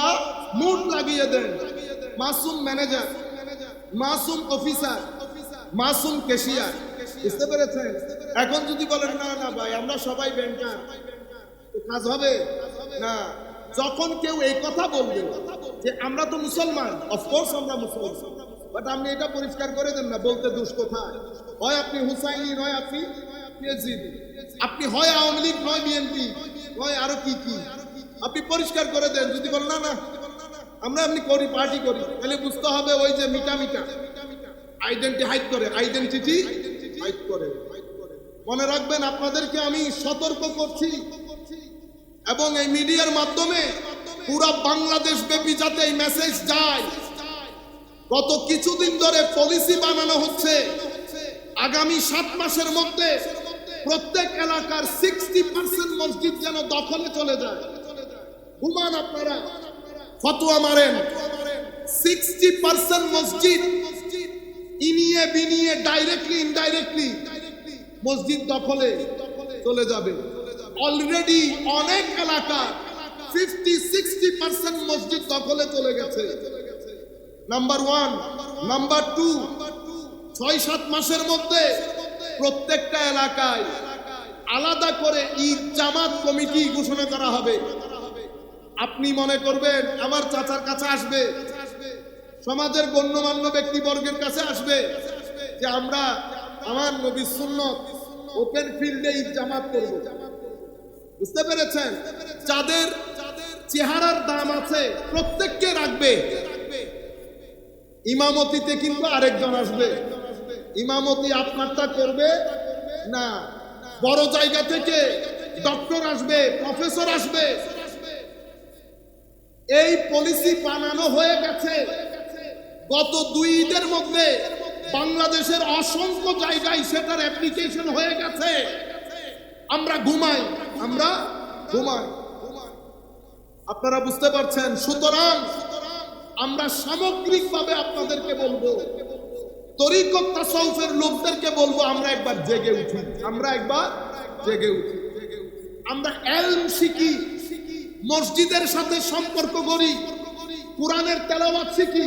মুড লাগিয়ে দেন। Masum manager, Masum officer, Masum cashier. বুঝতে পেরেছেন? এখন যদি বলেন না না ভাই আমরা সবাই ব্যাংকার, তো কাজ হবে না। যখন কেউ এই কথা বলবে যে আমরা তো মুসলমান, অফকোর্স আমরা মুসলমান, বাট আপনি এটা পরিষ্কার করে দেন না, বলতে দোষ কোথায়? হয় আপনি হুসাইনি, নয় আপনি ইয়াজিদি, আপনি হয় আওয়ামী লীগ নয় বিএনপি, নয় আরো কি কি, আপনি পরিষ্কার করে দেন। যদি বলেন না না আমরা আপনি করি, পার্টি করি, তাহলে বুঝতে হবে ওই যে মিটা মিটা আইডেন্টি হাইড করে, আইডেন্টিটি হাইড করে। মনে রাখবেন, আপনাদেরকে আমি সতর্ক করছি এবং এই মিডিয়ার মাধ্যমে পুরা বাংলাদেশ ব্যাপী যাতে এই মেসেজ যায়। গত কিছুদিন ধরে পলিসি বানানো হচ্ছে, আগামী 7 মাসের মধ্যে প্রত্যেক এলাকার 60% মসজিদ যেন দখলে চলে যায়। ঘুমান আপনারা, ফতোয়া মারেন, 60% মসজিদ ইনিয়ে বিনিয়ে ডাইরেক্টলি ইনডাইরেক্টলি মসজিদ দখলে চলে যাবে। অলরেডি অনেক এলাকা 50-60% মসজিদ দখলে চলে গেছে। নাম্বার 1। নাম্বার 2, 6-7 মাসের মধ্যে প্রত্যেকটা এলাকায় আলাদা করে ঈদ জামাত কমিটি ঘোষণা করা হবে। আপনি মনে করবেন আমার চাচার কাছে আসবে, সমাজের গণ্যমান্য ব্যক্তিবর্গের কাছে আসবে যে আমরা আমার নবীর সুন্নত ওপেন ফিল্ডে ঈদ জামাত করব। বুঝতে পেরেছেন? যাদের চেহারার দাম আছে প্রত্যেককে রাখবে। ইমামতিতে কিন্তু আরেকজন আসবে, ইমামতি আপনারটা করবে না। বড় জায়গা থেকে ডক্টর আসবে, প্রফেসর আসবে। এই পলিসি বানানো হয়ে গেছে। গত 2 ঈদের মধ্যে বাংলাদেশের অসংখ্য জায়গায় সেটার অ্যাপ্লিকেশন হয়ে গেছে। আমরা ঘুমাই। আপনারা বুঝতে পারছেন? সুতরাং আমরা সামগ্রিকভাবে আপনাদেরকে বলবো, তরিকত তাসাউফের লোকদেরকে বলবো, আমরা একবার জেগে উঠি। আমরা ইলম শিখি, মসজিদের সাথে সম্পর্ক করি, কোরআনের তেলাওয়াত শিখি।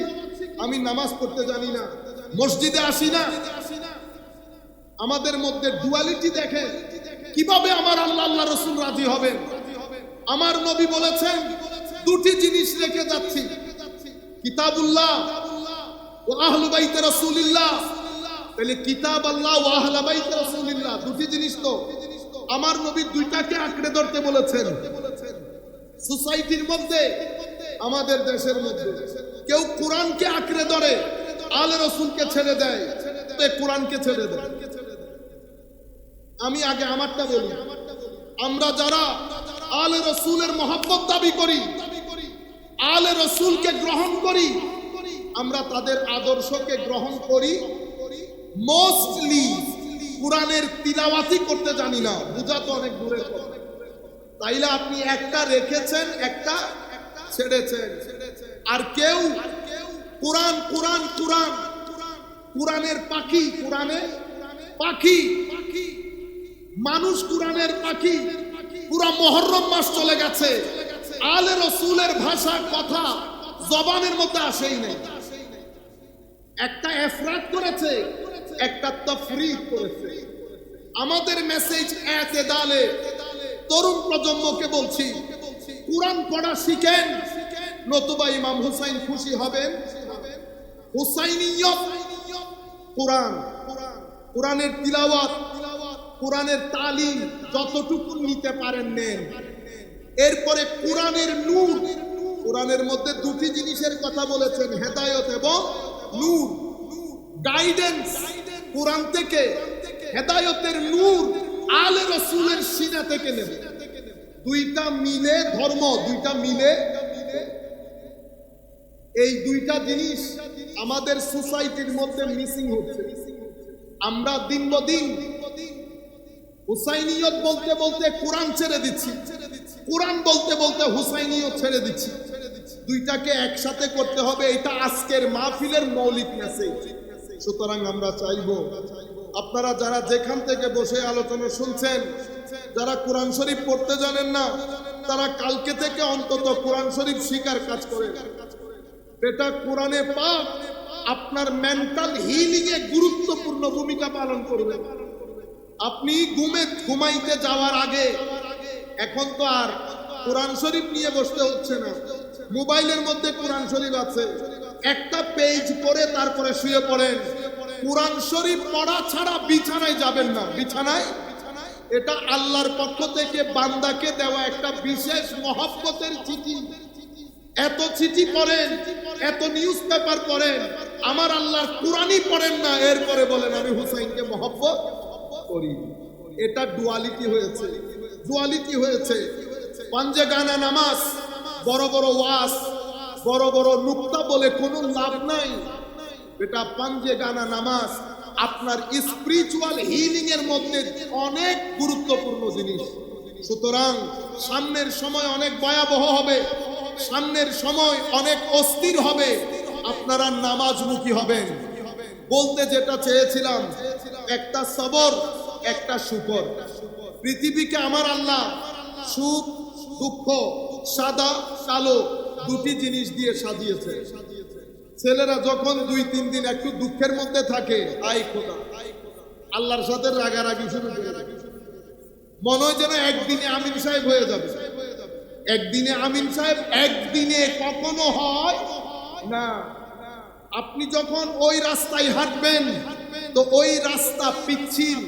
আমি নামাজ পড়তে জানি না, মসজিদে আসি না। আমাদের মধ্যে ডুয়ালিটি দেখেন। কিভাবে আমার আল্লাহ রাসূল রাজি হবেন? আমার নবী বলেছেন 2টি জিনিস রেখে যাচ্ছি, কিতাবুল্লাহ ও আহলে বাইত রাসূলিল্লাহ। তাহলে কিতাব আল্লাহ ও আহলে বাইত রাসূলিল্লাহ 2টি জিনিস তো আমার নবী 2টাকে আঁকড়ে ধরতে বলেছেন। সোসাইটির মধ্যে, আমাদের দেশের মধ্যে কেউ কোরআনকে আঁকড়ে ধরে, আলে রাসূলকে ছেড়ে দেয়, কোরআনকে ছেড়ে দেয়। আমি আগে আমারটা বলি। আমরা যারা আলে রাসূলের মহব্বত দাবি করি, আলে রাসূলকে গ্রহণ করি, আমরা তাদের আদর্শকে গ্রহণ করি। মোস্টলি কোরআনের তিলাওয়াতই করতে জানি না, বুঝা তো অনেক দূরের কথা। তাইলে আপনি একটা রেখেছেন, একটা ছেড়েছেন। আর কেউ কোরআন কোরআন কোরআন, কোরআনের পাখি, কোরআনের পাখি, মানুষ কোরআনের পাখি। পুরা মুহররম মাস চলে গেছে, আলে রাসূলের ভাষা কথা জবানের মধ্যে আসেই নাই। একটা ইফরাত করেছে, একটা তাফরীদ করেছে। আমাদের মেসেজ এতেদালে তরুণ প্রজন্মকে বলছি, কোরআন পড়া শিখেন, নতুবা ইমাম হুসাইন খুশি হবেন। হুসাইনিয়ত কোরআন, কোরআনের তিলাওয়াত, কোরআনের তালিম যতটুকু নিতে পারেন নেন। এরপরে কোরআনের নূর, কোরআনের মধ্যে 2টি জিনিসের কথা বলেছেন, হেদায়েত এবং নূর। গাইডেন্স কোরআন থেকে, হেদায়েতের নূর আলে রাসূলের সিনা থেকে নেবে। 2টা মিলে ধর্ম, 2টা মিলে। এই 2টা জিনিস আমাদের সোসাইটির মধ্যে মিসিং হচ্ছে। আমরা দিন বদিন হুসাইনিয়ত বলতে বলতে কোরআন ছেড়ে দিচ্ছি, কোরআন বলতে বলতে হুসাইনিয়ত ছেড়ে দিচ্ছি। 2টাকে একসাথে করতে হবে, এটা আজকের মাহফিলের মৌলিক মেসেজ। সুতরাং আমরা চাইবো আপনারা যারা যেখান থেকে বসে আলোচনা শুনছেন, যারা কোরআন শরীফ পড়তে জানেন না, তারা কালকে থেকে অন্তত কোরআন শরীফ শিখার কাজ করেন। এটা কোরআনে পাক আপনার মেন্টাল হিলিং এ গুরুত্বপূর্ণ ভূমিকা পালন করবে। আপনি ঘুমাইতে যাওয়ার আগে, এখন তো আর কোরআন শরীফ নিয়ে বসতে হচ্ছে না, মোবাইলের মধ্যে কোরআন শরীফ আছে, একটা পেজ পড়ে তারপরে শুয়ে পড়েন। কোরআন শরীফ পড়া ছাড়া বিছানায় যাবেন না। বিছানায়, এটা আল্লাহর পক্ষ থেকে বান্দাকে দেওয়া একটা বিশেষ মহব্বতের চিঠি। এত চিঠি পড়েন, এত নিউজ পেপার পড়েন, আমার আল্লাহর কোরআনই পড়েন না, এরপরে বলেন আমি হুসাইনকে মহব্বত করি। এটা ডুয়ালিটি হয়েছে, ডুয়ালিটি হয়েছে। পাঞ্জে গানা নামাজ বড় বড় ওয়াজ, বড় বড় নুক্তা বলে কোনো লাভ নাই। এটা পাঞ্জে গানা নামাজ আপনার স্পিরিচুয়াল হিলিং এর মধ্যে অনেক গুরুত্বপূর্ণ জিনিস। সুতরাং সামনের সময় অনেক ভয়াবহ হবে, সামনের সময় অনেক অস্থির হবে, আপনারা নামাজমুখী হবেন। বলতে যেটা চেয়েছিলাম, একটা সবর, একটা শুকর। পৃথিবীকে আমার আল্লাহ সুখ দুঃখ, সাদা কালো দুটি জিনিস দিয়ে সাজিয়েছে। ছেলেরা যখন 2-3 দিন একটু দুঃখের মধ্যে থাকে, আই খোদা, আল্লাহর সাথে রাগারাগি শুরু করে, মনে হয় যেন একদিনে আমিন সাহেব হয়ে যাবে। একদিনে আমিন সাহেব একদিনে কখনো হয় না। আপনি যখন ওই রাস্তায় হাঁটবেন তো ওই রাস্তা পিচ্ছিল,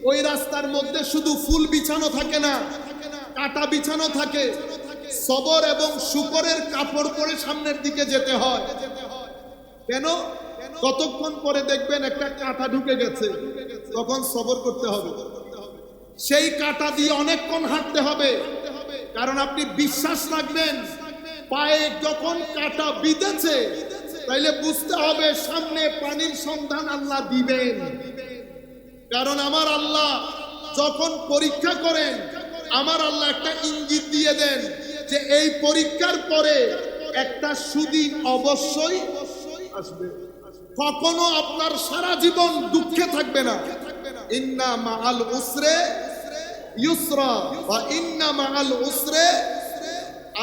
ওই রাস্তার মধ্যে শুধু ফুল বিছানো থাকে না, কাটা বিছানো থাকে। সবর এবং শুকরের কাপড় পরে সামনের দিকে যেতে হয়। কেন? কতক্ষণ পরে দেখবেন একটা কাঁটা ঢুকে গেছে, তখন সবর করতে হবে। সেই কাঁটা দিয়ে অনেকক্ষণ হাঁটতে হবে, কারণ আপনি বিশ্বাস রাখবেন পায়ে যখন কাঁটা বিঁধেছে তাইলে বুঝতে হবে সামনে পানির সন্ধান আল্লাহ দিবেন। কারণ আমার আল্লাহ যখন পরীক্ষা করেন, আমার আল্লাহ একটা ইঙ্গিত দিয়ে দেন যে এই পরীক্ষার পরে একটা সুদিন অবশ্যই আসবে। কখনো আপনার সারা জীবন দুঃখে থাকবে না। ইন্না মাআল উসরে ইউসরা ওয়া ইন্না মাআল উসরে,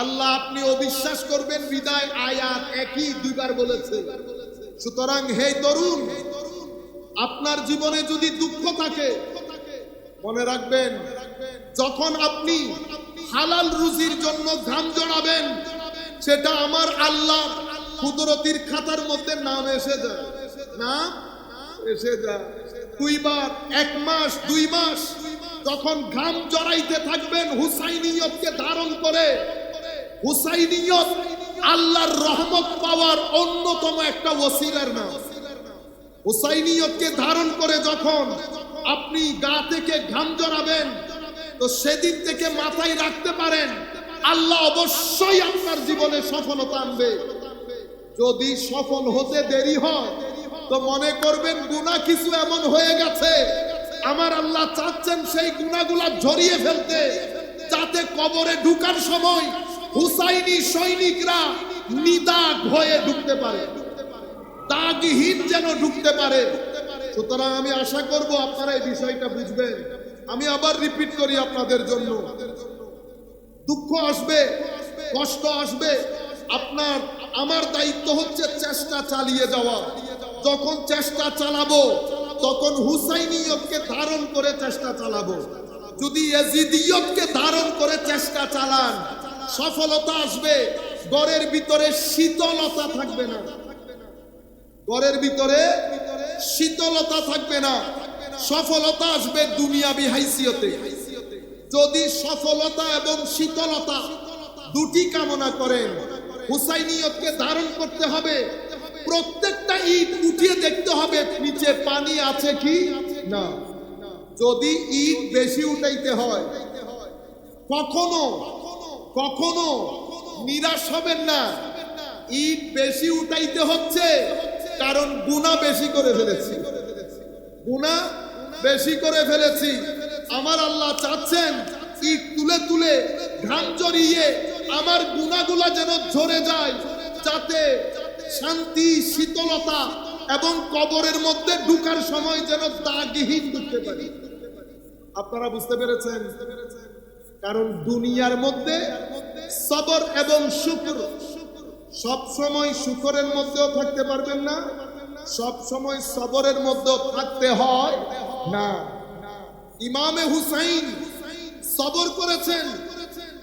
আল্লাহ আপনি অবিশ্বাস করবেন বিদায় আয়াত একই দুইবার বলেছে। সুতরাং হে তরুণ, আপনার জীবনে যদি দুঃখ থাকে, মনে রাখবেন যখন আপনি হালাল রুজির জন্য ঘাম জড়াবেন, সেটা আমার আল্লাহ কুদরতির খাতার মধ্যে নাম এসে যায়, নাম এসে যায়। 2 বার, 1 মাস, 2 মাস যখন ঘাম জড়াইতে থাকবেন হুসাইনিয়তকে ধারণ করে, হুসাইনিয়ত আল্লাহর রহমত পাওয়ার অন্যতম একটা ওসিলার নাম। হুসাইনিয়তকে ধারণ করে যখন আপনি গা থেকে ঘাম জড়াবেন, তো সেদিন থেকে মাথায় রাখতে পারেন আল্লাহ অবশ্যই আপনার জীবনে সফলতা আনবে। যদি সফল হতে দেরি হয় তো মনে করবেন গুনাহ কিছু এমন হয়ে গেছে, আমার আল্লাহ চাচ্ছেন সেই গুনাহগুলা ঝরিয়ে ফেলতে, যাতে কবরে ঢুকার সময় হুসাইনি সৈনিকরা নিদাগ হয়ে ঢুকতে পারে, দাগহীন যেন ঢুকতে পারে। সুতরাং আমি আশা করব আপনারা এই বিষয়টা বুঝবেন। আমি আবার রিপিট করি আপনাদের জন্য, দুঃখ আসবে, কষ্ট আসবে, আপনার আমার দায়িত্ব হচ্ছে চেষ্টা চালিয়ে যাওয়া। যখন চেষ্টা চালাবো তখন হুসাইনিয়তকে ধারণ করে চেষ্টা চালাবো। যদি ইয়াজিদিয়তকে ধারণ করে চেষ্টা চালান, সফলতা আসবে। ঘরের ভিতরে শীতলতা থাকবে না, ঘরের ভিতরে শীতলতা থাকবে না, সফলতা আসবে দুনিয়াবি হাইসিয়তে। যদি সফলতা এবং শীতলতা দুটি কামনা করেন, হুসাইনিয়তকে ধারণ করতে হবে। প্রত্যেকটা ইট উঠিয়ে দেখতে হবে নিচে পানি আছে কি না। যদি ইট বেশি উঠাইতে হয়, কখনো কখনো নিরাশ হবেন না। ইট বেশি উঠাইতে হচ্ছে কারণ গুনাহ বেশি করে ফেলেছি, গুনাহ বেশি করে ফেলেছি। আমার আল্লাহ চাচ্ছেন ইট তুলে তুলে ঘাম জড়িয়ে আমার গুনাহগুলা যেন ঝরে যায়, যাতে শান্তি, শীতলতা এবং কবরের মধ্যে ঢুকার সময় যেন দাগহীন ঢুকতে পারি। আপনারা বুঝতে পেরেছেন? কারণ দুনিয়ার মধ্যে সবর এবং শুকর, সব সময় শুকরের মধ্যেও থাকতে পারবেন না, সব সময় সবরের মধ্যেও থাকতে হয় না। ইমামে হুসাইন সবর করেছেন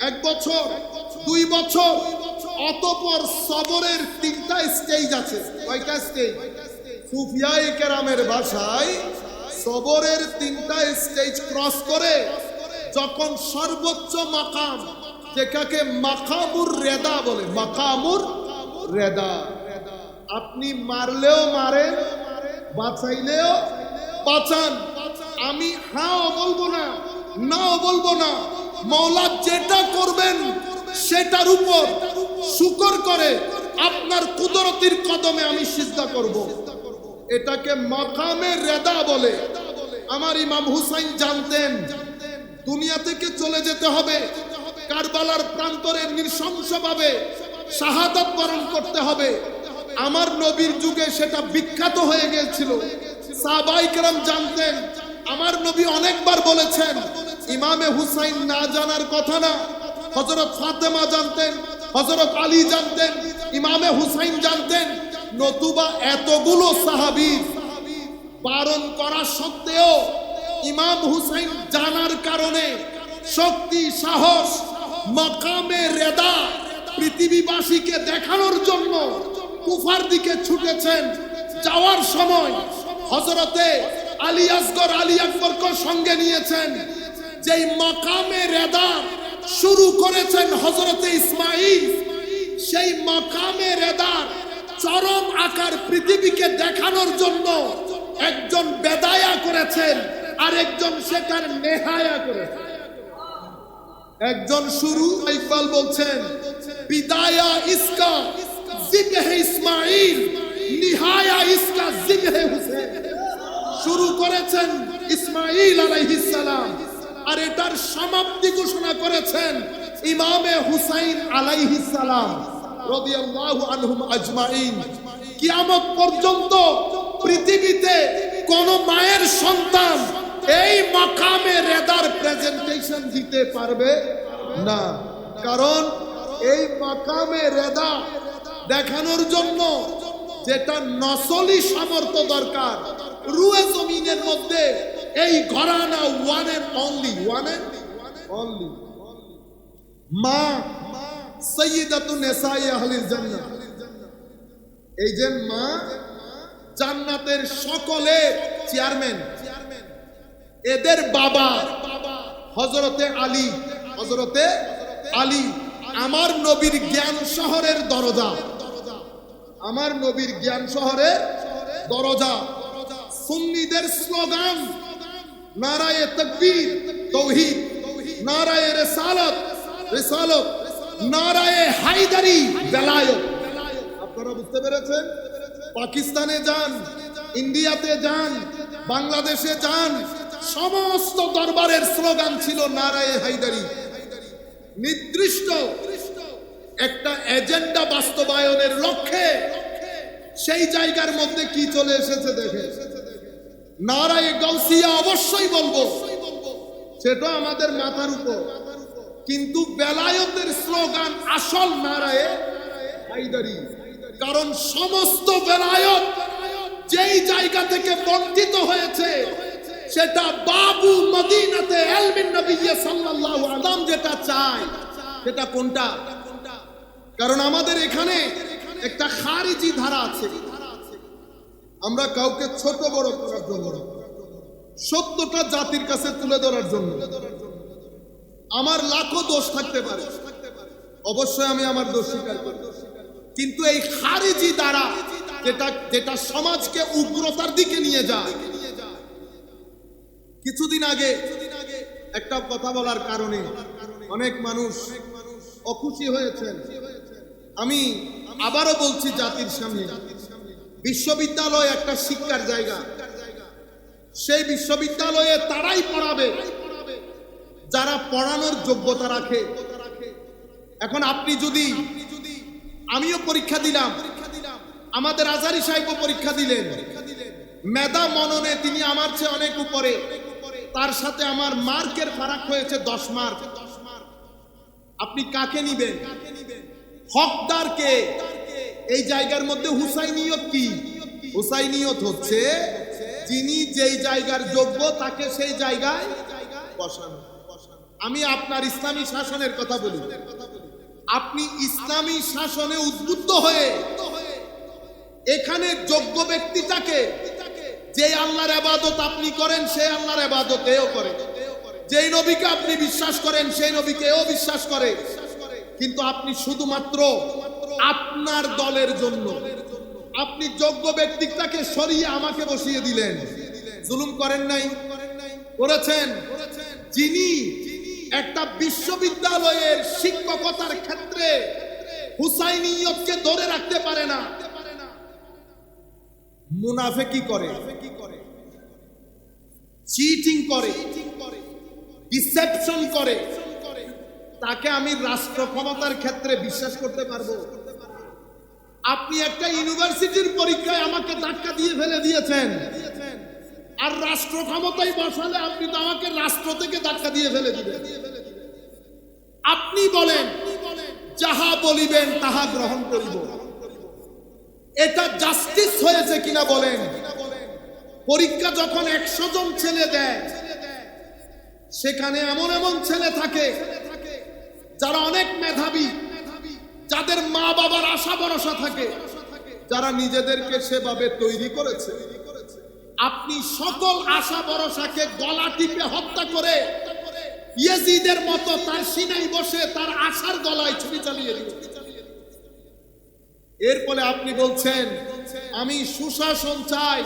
1 বছর, 2 বছর, অতঃপর সবরের 3টা স্টেজ আছে। কয়টা স্টেজ? সুফিয়ায়ে কেরামের ভাষায় সবরের 3টা স্টেজ ক্রস করে যখন সর্বোচ্চ মাকাম, যেটাকে মাকামুর রেদা বলে, মাকামুর রেদা, আপনি মারলেও মারেন, বাঁচাইলেও বাঁচান, আমি হাও বলবো না, নাও বলবো না, মওলা যেটা করবেন সেটার উপর শুকর করে আপনার কুদরতির কদমে আমি সিজদা করব। এটাকে মাকামে রেদা বলে। আমার ইমাম হুসাইন জানতেন দুনিয়া থেকে চলে যেতে হবে, কারবালার প্রান্তরে নৃশংসভাবে শাহাদাত বরণ করতে হবে। আমার নবীর যুগে সেটা বিখ্যাত হয়ে গিয়েছিল। সাহাবায়ে কেরাম জানতেন, আমার নবী অনেকবার বলেছেন। ইমামে হুসাইন না জানার কথা না, হযরত ফাতেমা জানতেন, হযরত আলী জানতেন, ইমামে হুসাইন জানতেন। নতুবা এতগুলো সাহাবী বারণ করা সত্ত্বেও ইমাম হুসাইন জানার কারণে শক্তি, সাহস, মাকামে রেদা পৃথিবীবাসীকে দেখানোর জন্য কুফার দিকে ছুটেছেন। যাওয়ার সময় হযরতে আলী আসগর, আলী আকবরকে সঙ্গে নিয়েছেন। যেই মাকামে রেদা শুরু করেছেন হযরতে ইসমাঈল, সেই মাকামে রেদার চরম আকার পৃথিবীকে দেখানোর জন্য একজন বেদায়া করেছেন, আর একজন সেটার নেহায়া করেছেন। একজন শুরু, ইকবাল বলছেন বিদায়া ইসকা জিবহে ইসমাঈল, নিহায়া ইসকা জিবহে হুসেন। শুরু করেছেন ইসমাঈল আলাইহিস সালাম, আর এটার সমাপ্তি ঘোষণা করেছেন ইমামে হুসাইন আলাইহিস সালাম রাদিয়াল্লাহু আনহুম আজমাইন। কিয়ামত পর্যন্ত পৃথিবীতে কোন মায়ের সন্তান এই মাকামে রেদার প্রেজেন্টেশন দিতে পারবে না। কারণ এই মাকামে রেদা দেখানোর জন্য যেটা নসলি সামর্থ্য দরকার, রুয়ে জমিনের মধ্যে এই ঘরানা ওয়ান এন্ড অনলি মা সাইয়্যিদাতুন নিসাই আহলিল জান্নাহ। এই যে মা জান্নাতের সকলের চেয়ারম্যান, এদের বাবা হযরতে আলী, হযরতে আলী আমার নবীর জ্ঞান শহরের দরজা, আমার নবীর জ্ঞান শহরের দরজা। সুন্নিদের স্লোগান নারায়ে তাকবীর তাওহীদ, নারায়ে রিসালাত রিসালাত, নারায়ে হায়দারি বেলায়েত। আপনারা বুঝতে পেরেছেন? পাকিস্তানে যান, ইন্ডিয়াতে যান, বাংলাদেশে যান, সমস্ত দরবারের স্লোগান ছিল নারায়ে হায়দারি। নির্দিষ্ট একটা এজেন্ডা বাস্তবায়নের লক্ষ্যে সেই জায়গার মধ্যে কি চলে এসেছে দেখে। নারায়ে গাউসিয়া অবশ্যই বলবো, সেটা আমাদের মাথার উপর, কিন্তু বেলায়েতের স্লোগান আসল নারায়ে হায়দারি। কারণ সমস্ত বেলায়েত যেই জায়গা থেকে বর্ধিত হয়েছে সেটা বাবু মদিনাতে ইলমিন নবী সাল্লাল্লাহু আলাইহি ওয়াসাল্লাম যেটা চায় সেটা কোনটা? কারণ আমাদের এখানে একটা খারিজি ধারা আছে। আমরা কাউকে ছোট বড় করার জন্য, সত্যটা জাতির কাছে তুলে ধরার জন্য, আমার লাখো দোষ থাকতে পারে, অবশ্যই আমি আমার দোষ স্বীকার করি, কিন্তু এই খারিজি দ্বারা যেটা সমাজকে উগ্রতার দিকে নিয়ে যায়। কিছুদিন আগে একটা কথা বলার কারণে অনেক মানুষ অখুশি হয়েছেন। আমি আবারও বলছি জাতির সামনে, বিশ্ববিদ্যালয় একটা শিক্ষার জায়গা। সেই বিশ্ববিদ্যালয়ে তারাই পড়াবে যারা পড়ানোর যোগ্যতা রাখে। এখন আপনি যদি, আমিও পরীক্ষা দিলাম, আমাদের আজহারী সাহেবও পরীক্ষা দিলেন, মেধা মননে তিনি আমার চেয়ে অনেক উপরে, তার সাথে আমার মার্কের ফারাক হয়েছে 10 মার্ক। আপনি কাকে নিবেন? হকদারকে? এই জায়গার মধ্যে হুসাইনিয়ত কি? হুসাইনিয়ত হচ্ছে যিনি যেই জায়গার যোগ্য তাকে সেই জায়গায় বসানো। আমি আপনার ইসলামী শাসনের কথা বলি। আপনি ইসলামী শাসনে উদ্বুদ্ধ হয়ে এখানে যোগ্য ব্যক্তিটাকে, যে আল্লাহর ইবাদত আপনি করেন সেই আল্লাহর ইবাদত এও করে, যেই নবীকে আপনি বিশ্বাস করেন সেই নবীকে এও বিশ্বাস করে, কিন্তু আপনি শুধুমাত্র আপনার দলের জন্য আপনি যোগ্য ব্যক্তিটাকে সরিয়ে আমাকে বসিয়ে দিলেন। জুলুম করেন নাই? করেছেন। যিনি একটা বিশ্ববিদ্যালয়ের শিক্ষকতার ক্ষেত্রে হুসাইনিয়তকে ধরে রাখতে পারে না, মুনাফিকি করে, চিটিং করে, ডিসেপশন করে, তাকে আমি রাষ্ট্র ক্ষমতার ক্ষেত্রে বিশ্বাস করতে পারবো? আপনি একটা ইউনিভার্সিটির পরীক্ষায় আমাকে ধাক্কা দিয়ে ফেলে দিয়েছেন, আর রাষ্ট্র ক্ষমতায় বসালে আপনি তো আমাকে রাষ্ট্র থেকে ধাক্কা দিয়ে ফেলে দিবেন। আপনি বলেন যাহা বলিবেন তাহা গ্রহণ করিব, এটা জাস্টিস হয়েছে কিনা বলেন? পরীক্ষা যখন 100 জন ছেলে দেয়, সেখানে এমন এমন ছেলে থাকে যারা অনেক মেধাবী, যাদের মা বাবার আশা ভরসা থাকে, যারা নিজেদেরকে সেভাবে তৈরি করেছে। আপনি সকল আশা ভরসাকে গলা টিপে হত্যা করে ইয়েজিদের মতো তার সিনাই বসে তার আশার গলায় ছুরি চালিয়ে দিলেন। এরপরে আপনি বলছেন আমি সুশাসন চাই,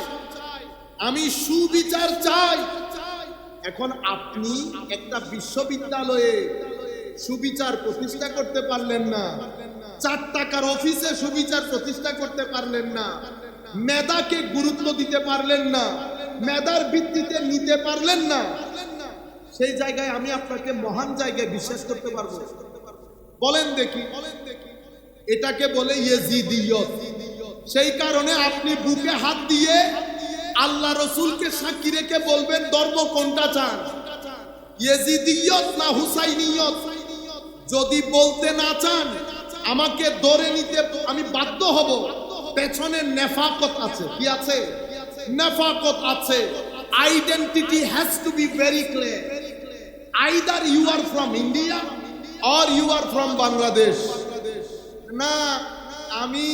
আমি সুবিচার চাই। এখন আপনি একটা বিশ্ববিদ্যালয়ে সুবিচার প্রতিষ্ঠা করতে পারলেন না, 4 টাকার অফিসে সুবিচার প্রতিষ্ঠা করতে পারলেন না, মেধাকে গুরুত্ব দিতে পারলেন না, মেধার ভিত্তিতে নিতে পারলেন না, সেই জায়গায় আমি আপনাকে মহান জায়গায় বিশ্বাস করতে পারবো? বলেন দেখি। এটাকে বলে ইয়েজিদিয়ত। সেই কারণে আপনি বুকে হাত দিয়ে আল্লাহ রসুলকে সাক্ষী রেখে বলবেন ধর্ম কোনটা চান, ইয়েজিদিয়ত না হুসাইনিয়ত? যদি বলতে না চান আমাকে ধরে নিতে আমি বাধ্য হব। পেছনে নেফাকত আছে। কি আছে? নেফাকত আছে। Identity has to be very clear. Either you are from India or you are from Bangladesh. না আমি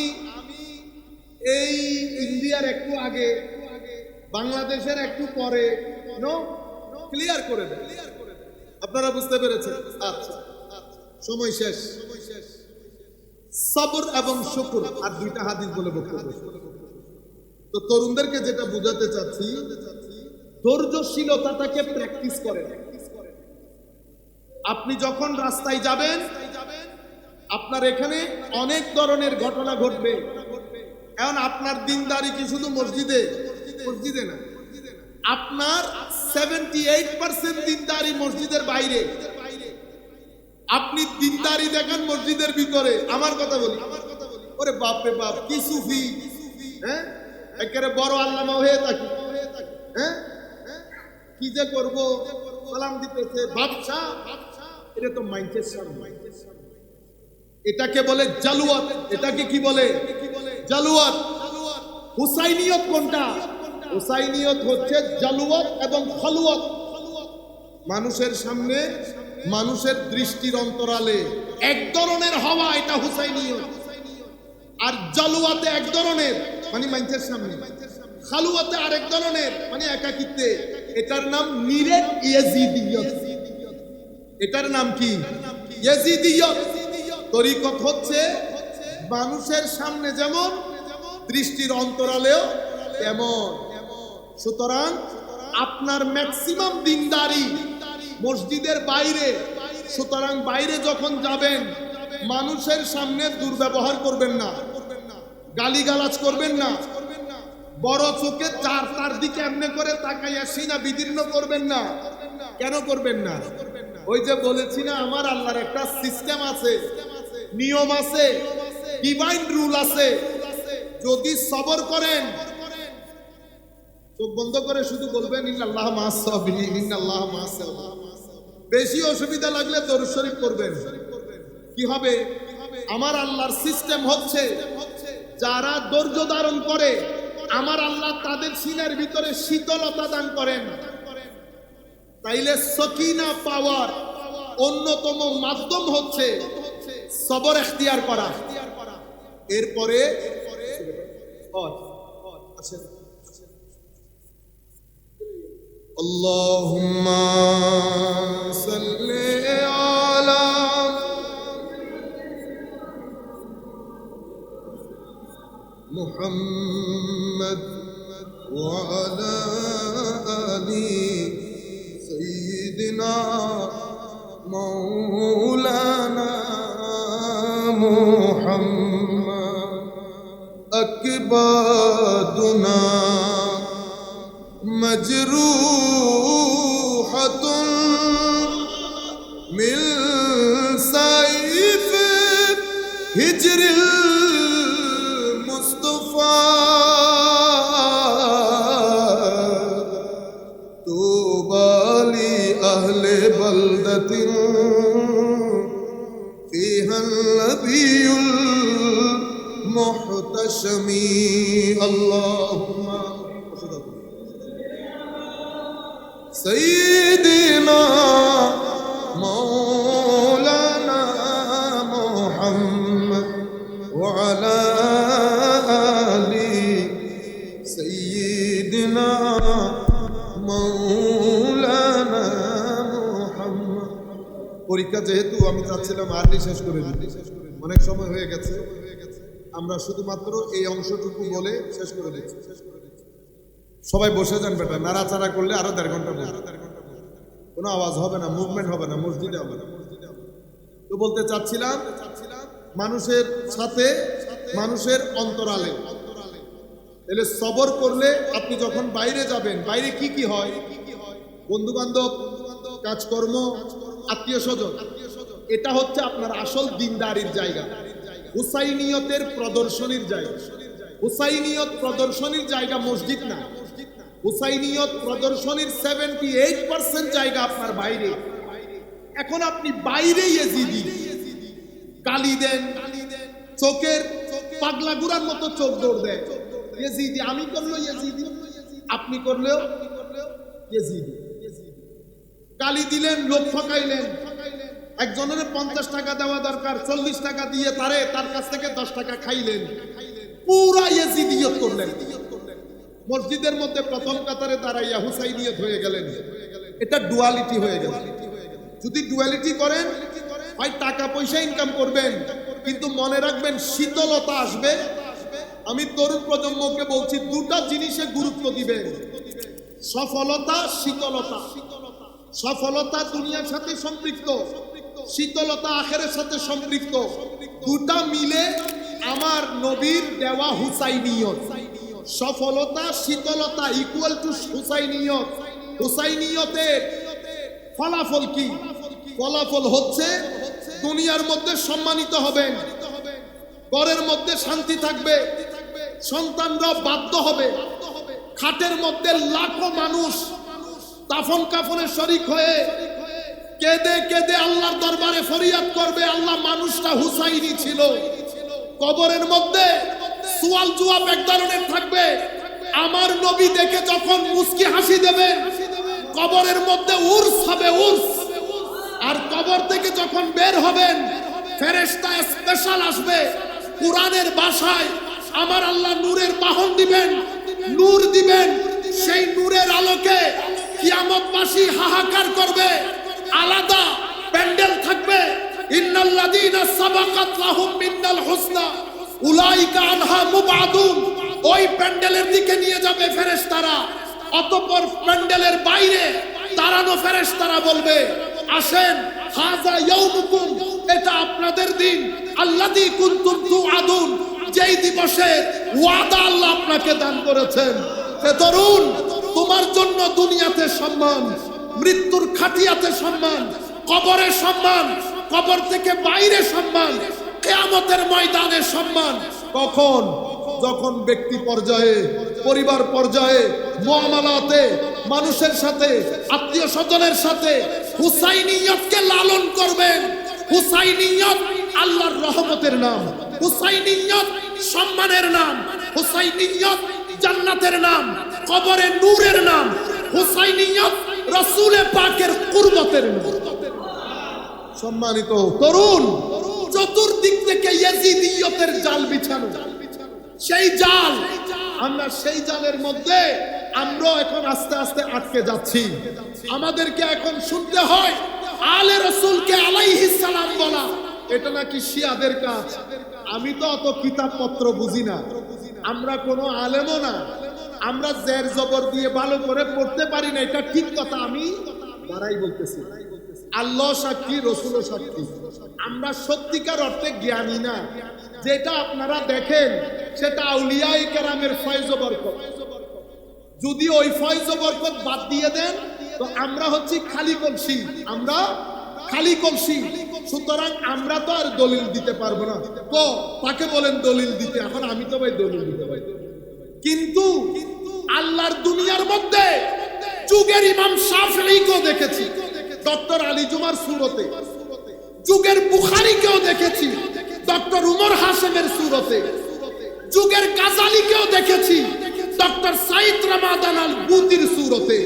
এই ইন্ডিয়ার একটু আগে, বাংলাদেশের একটু পরে, নো, ক্লিয়ার করে দেন। আপনারা বুঝতে পেরেছেন? আচ্ছা, সময় শেষ। সবর এবং শুকর, আর 2টা হাদিস বলে বক্তব্য। তো তরুণদেরকে যেটা বুঝাতে চাচ্ছি, ধৈর্যশীলতাটাকে প্র্যাকটিস করেন। আপনি যখন রাস্তায় যাবেন, আপনার এখানে অনেক ধরনের ঘটনা ঘটবে। এখন আপনার দিনদারি কি শুধু মসজিদে? মসজিদে না, আপনার 78% দিনদারি মসজিদের বাইরে। আপনি দিনদারি দেখেন মসজিদের ভিতরে। আমার কথা বলি, ওরে বাপরে বাপ, কি সুফি, হ্যাঁ, একেবারে বড় আল্লামা হয়ে থাকি, হ্যাঁ, কি যে করবো, সালাম দিতেছে বাদশা। এটা তো মাইন্ডের সামনে। এটাকে বলে জালুয়াত। এটাকে কি বলে? জালুয়াত। হুসাইনিয়ত কোনটা? হুসাইনিয়ত হচ্ছে জালুয়াত এবং খালুয়াত। মানুষের সামনে, মানুষের দৃষ্টির অন্তরালে এক ধরনের হওয়া, এটা হুসাইনিয়ত। আর জালুয়াতে এক ধরনের, মানে মানুষের সামনে। খালুয়াতে আরেক ধরনের, মানে একাকিত্বে। এটার নাম নিরেট ইয়েজিদিয়ত। এটার নাম কি? ইয়েজিদিয়ত। তরিকত হচ্ছে মানুষের সামনে যেমন, দৃষ্টির অন্তরালেও তেমন। সুতরাং আপনার ম্যাক্সিমাম দিনদারি মসজিদের বাইরে। সুতরাং বাইরে যখন যাবেন, মানুষের সামনে দুর্ব্যবহার করবেন না, গালিগালাজ করবেন না, বড় চোখে তার দিকে এমনি করে তাকাইয়া সিনা বিদীর্ণ করবেন না। কেন করবেন না? ওই যে বলেছি না, আমার আল্লাহর একটা সিস্টেম আছে, নিয়ম আছে, ডিভাইন রুল আছে। যদি সবর করেন, চোখ বন্ধ করে শুধু বলবেন ইন্নাল্লাহ মা'আস সাবিরিন, ইন্নাল্লাহ মা'আস সাবিরিন। বেশি অসুবিধা লাগলে দরুদ শরীফ করবেন। কি হবে? আমার আল্লাহর সিস্টেম হচ্ছে, যারা ধৈর্য ধারণ করে আমার আল্লাহ তাদের সিনার ভিতরে শীতলতা দান করেন। তাইলে সকিনা পাওয়ার অন্যতম মাধ্যম হচ্ছে সবর এখতিয়ার করা। এরপরে আল্লাহুম্মা সাল্লি আলা মুহাম্মদ ওয়া আলা আলি সাইয়্যিদিনা মৌলানা মুহাম্মদ আকবাদুনা মজরুহাতুন মিল সাইফ হিজরিল মুস্তাফা তুবালি আহলে বলদতিন ফিহাল নবিয়ুল মুহতাশমি আল্লাহুম্মা সাইয়্যিদিনা মাওলানা মুহাম্মদ ওয়া আলা আলি সাইয়্যিদিনা মাওলানা মুহাম্মদ। পরীক্ষা যেহেতু আমি চাচ্ছিলাম আরটি শেষ করে দিতে, অনেক সময় হয়ে গেছে, আমরা শুধুমাত্র এই অংশটুকু বলে শেষ করে দিচ্ছি। সবাই বসে যান বেটা, নাড়াচাড়া করলে আরো 1.5 ঘন্টা কোনো আওয়াজ হবে না, মুভমেন্ট হবে না, মসজিদে হবে না। তো বলতে চাচ্ছিলাম মানুষের সাথে মানুষের অন্তরালে এলে সবর করলে আপনি যখন বাইরে যাবেন, বাইরে কি কি হয়, বন্ধু বান্ধব, কাজকর্ম, আত্মীয় স্বজন, এটা হচ্ছে আপনার আসল দিনদারির জায়গা, হুসাইনিয়তের প্রদর্শনীর জায়গা। হুসাইনিয়ত প্রদর্শনীর জায়গা মসজিদ না, হুসাইনিয়ত প্রদর্শনীর 78% জায়গা আপনার বাইরে। এখন আপনি বাইরে ইয়েজিদি গালি দেন, চোখের পাগলা গুড়ার মতো চোখ দৌড় দেয়, ইয়েজিদি আমি করলো ইয়েজিদি, আপনি করলেও ইয়েজিদি। গালি দিলেন, লোক ঠকাইলেন, একজনের 50 টাকা দেওয়া দরকার, 40 টাকা দিয়ে তার কাছ থেকে 10 টাকা খাইলেন, পুরা ইয়েজিদিয়ত করলেন। মসজিদের মধ্যে প্রথম কাতারে দাঁড়াইয়া হুসাইনিয়ত হয়ে গেলেন। এটা ডুয়ালিটি হয়ে গেল। যদি ডুয়ালিটি করেন, ভাই টাকা পয়সা ইনকাম করবেন, কিন্তু মনে রাখবেন শীতলতা আসবে। আমি তরুণ প্রজন্মকে বলছি, দুটা জিনিসে গুরুত্ব দিবেন, সফলতা, শীতলতা। সফলতা দুনিয়ার সাথে সম্পৃক্ত, শীতলতা আখেরের সাথে সম্পৃক্ত। দুটা মিলে আমার নবীর দেওয়া হুসাইনিয়ত। সফলতা, শীতলতা ইকুয়াল টু হুসাইনিয়ত। হুসাইনিয়তের ফলাফল কি? ফলাফল হচ্ছে দুনিয়ার মধ্যে সম্মানিত হবেন, ঘরের মধ্যে শান্তি থাকবে, সন্তানরা বাধ্য হবে, খাটের মধ্যে লাখো মানুষ দাফন কাফনের শরীক হয়ে কেঁদে কেঁদে আল্লাহর দরবারে ফরিয়াদ করবে, আল্লাহ মানুষটা হুসাইনি ছিল। কবরের মধ্যে সুয়াল জবাব এক ধরনের থাকবে, আমার নবী দেখে যখন মুস্কি হাসি দেবেন, কবরের মধ্যে উর্স হবে, উর্স। আর কবর থেকে যখন বের হবেন, ফেরেশতা স্পেশাল আসবে, কোরআনের ভাষায় আমার আল্লাহ নূরের বাহন দিবেন, নূর দিবেন। সেই নূরের আলোকে কিয়ামতবাসী হাহাকার করবে, আলাদা প্যান্ডেল থাকবে। ইন্নাল্লাযীনা সাবাকাত লাহুম মিনাল হুসনা উলাইকা আনহা মুবআদুন। ওই প্যান্ডেলের দিকে নিয়ে যাবে ফেরেশতারা। অতঃপর প্যান্ডেলের বাইরে দাঁড়ানো ফেরেশতারা বলবে, আসেন, হাযা ইয়াউমুকুম, এটা আপনাদের দিন, আল্লাযী কুনতুম তুআদুন, যেই দিবসে ওয়াদা আল্লাহ আপনাকে দান করেছেন। হে তরুণ, তোমার জন্য দুনিয়াতে সম্মান, মৃত্যুর খাটিয়াতে সম্মান, কবরে সম্মান, কবর থেকে বাইরে সম্মান, কিয়ামতের ময়দানে সম্মান। কখন? যখন ব্যক্তি পর্যায়ে, পরিবার পর্যায়ে, মুআমালাতে, মানুষের সাথে, আত্মীয় স্বজনের সাথে হুসাইনিয়তকে লালন করবেন। হুসাইনিয়ত আল্লাহর রহমতের নাম, হুসাইনিয়ত সম্মানের নাম, হুসাইনিয়ত জান্নাতের নাম, কবরে নূরের নাম, হুসাইনিয়ত রাসূলে পাকের কুরবতের নাম। সম্মানিত তরুণ, চতুর্দিক থেকে ইয়াজিদিয়তের জাল বিছানো, সেই জাল, আমরা সেই জালের মধ্যে আমরা এখন আস্তে আস্তে আটকে যাচ্ছি। আমাদেরকে এখন শুনতে হয় আলে রাসূলকে আলাইহিস সালাম বলা, এটা নাকি শিয়াদের কাজ। আমি তো অত কিতাবপত্র বুঝি না, আমরা কোনো আলেমও না, আমরা জের জবর দিয়ে ভালো করে পড়তে পারি না, এটা ঠিক কথা, আমি দাঁড়াই বলতেছি। আল্লাহ সাক্ষী, রসুল সাক্ষী, আমরা সত্যিকার অর্থে জ্ঞানী না। যেটা আপনারা দেখেন সেটা আউলিয়ায়ে কেরামের ফয়জ ও বরকত। যদি ওই ফয়জ ও বরকত বাদ দিয়ে দেন তো আমরা হচ্ছি খালি কলসি, আমরা খালি কলসি। সুতরাং আমরা তো আর দলিল দিতে পারবো না। তো তাকে বলেন দলিল দিতে, এখন আমি তো ভাই দলিল দিতে পারি। কিন্তু আল্লাহর দুনিয়ার মধ্যে যুগের ইমাম শাফিঈকেও দেখেছি ডক্টর আলী জুমার সুরতে, যুগের বুখারীকেও দেখেছি ডক্টর উমর হাশেমের সুরতে, যুগের গাজালিকেও দেখেছি ডক্টর সাইদ রামাদান আল বুতির সুরতে,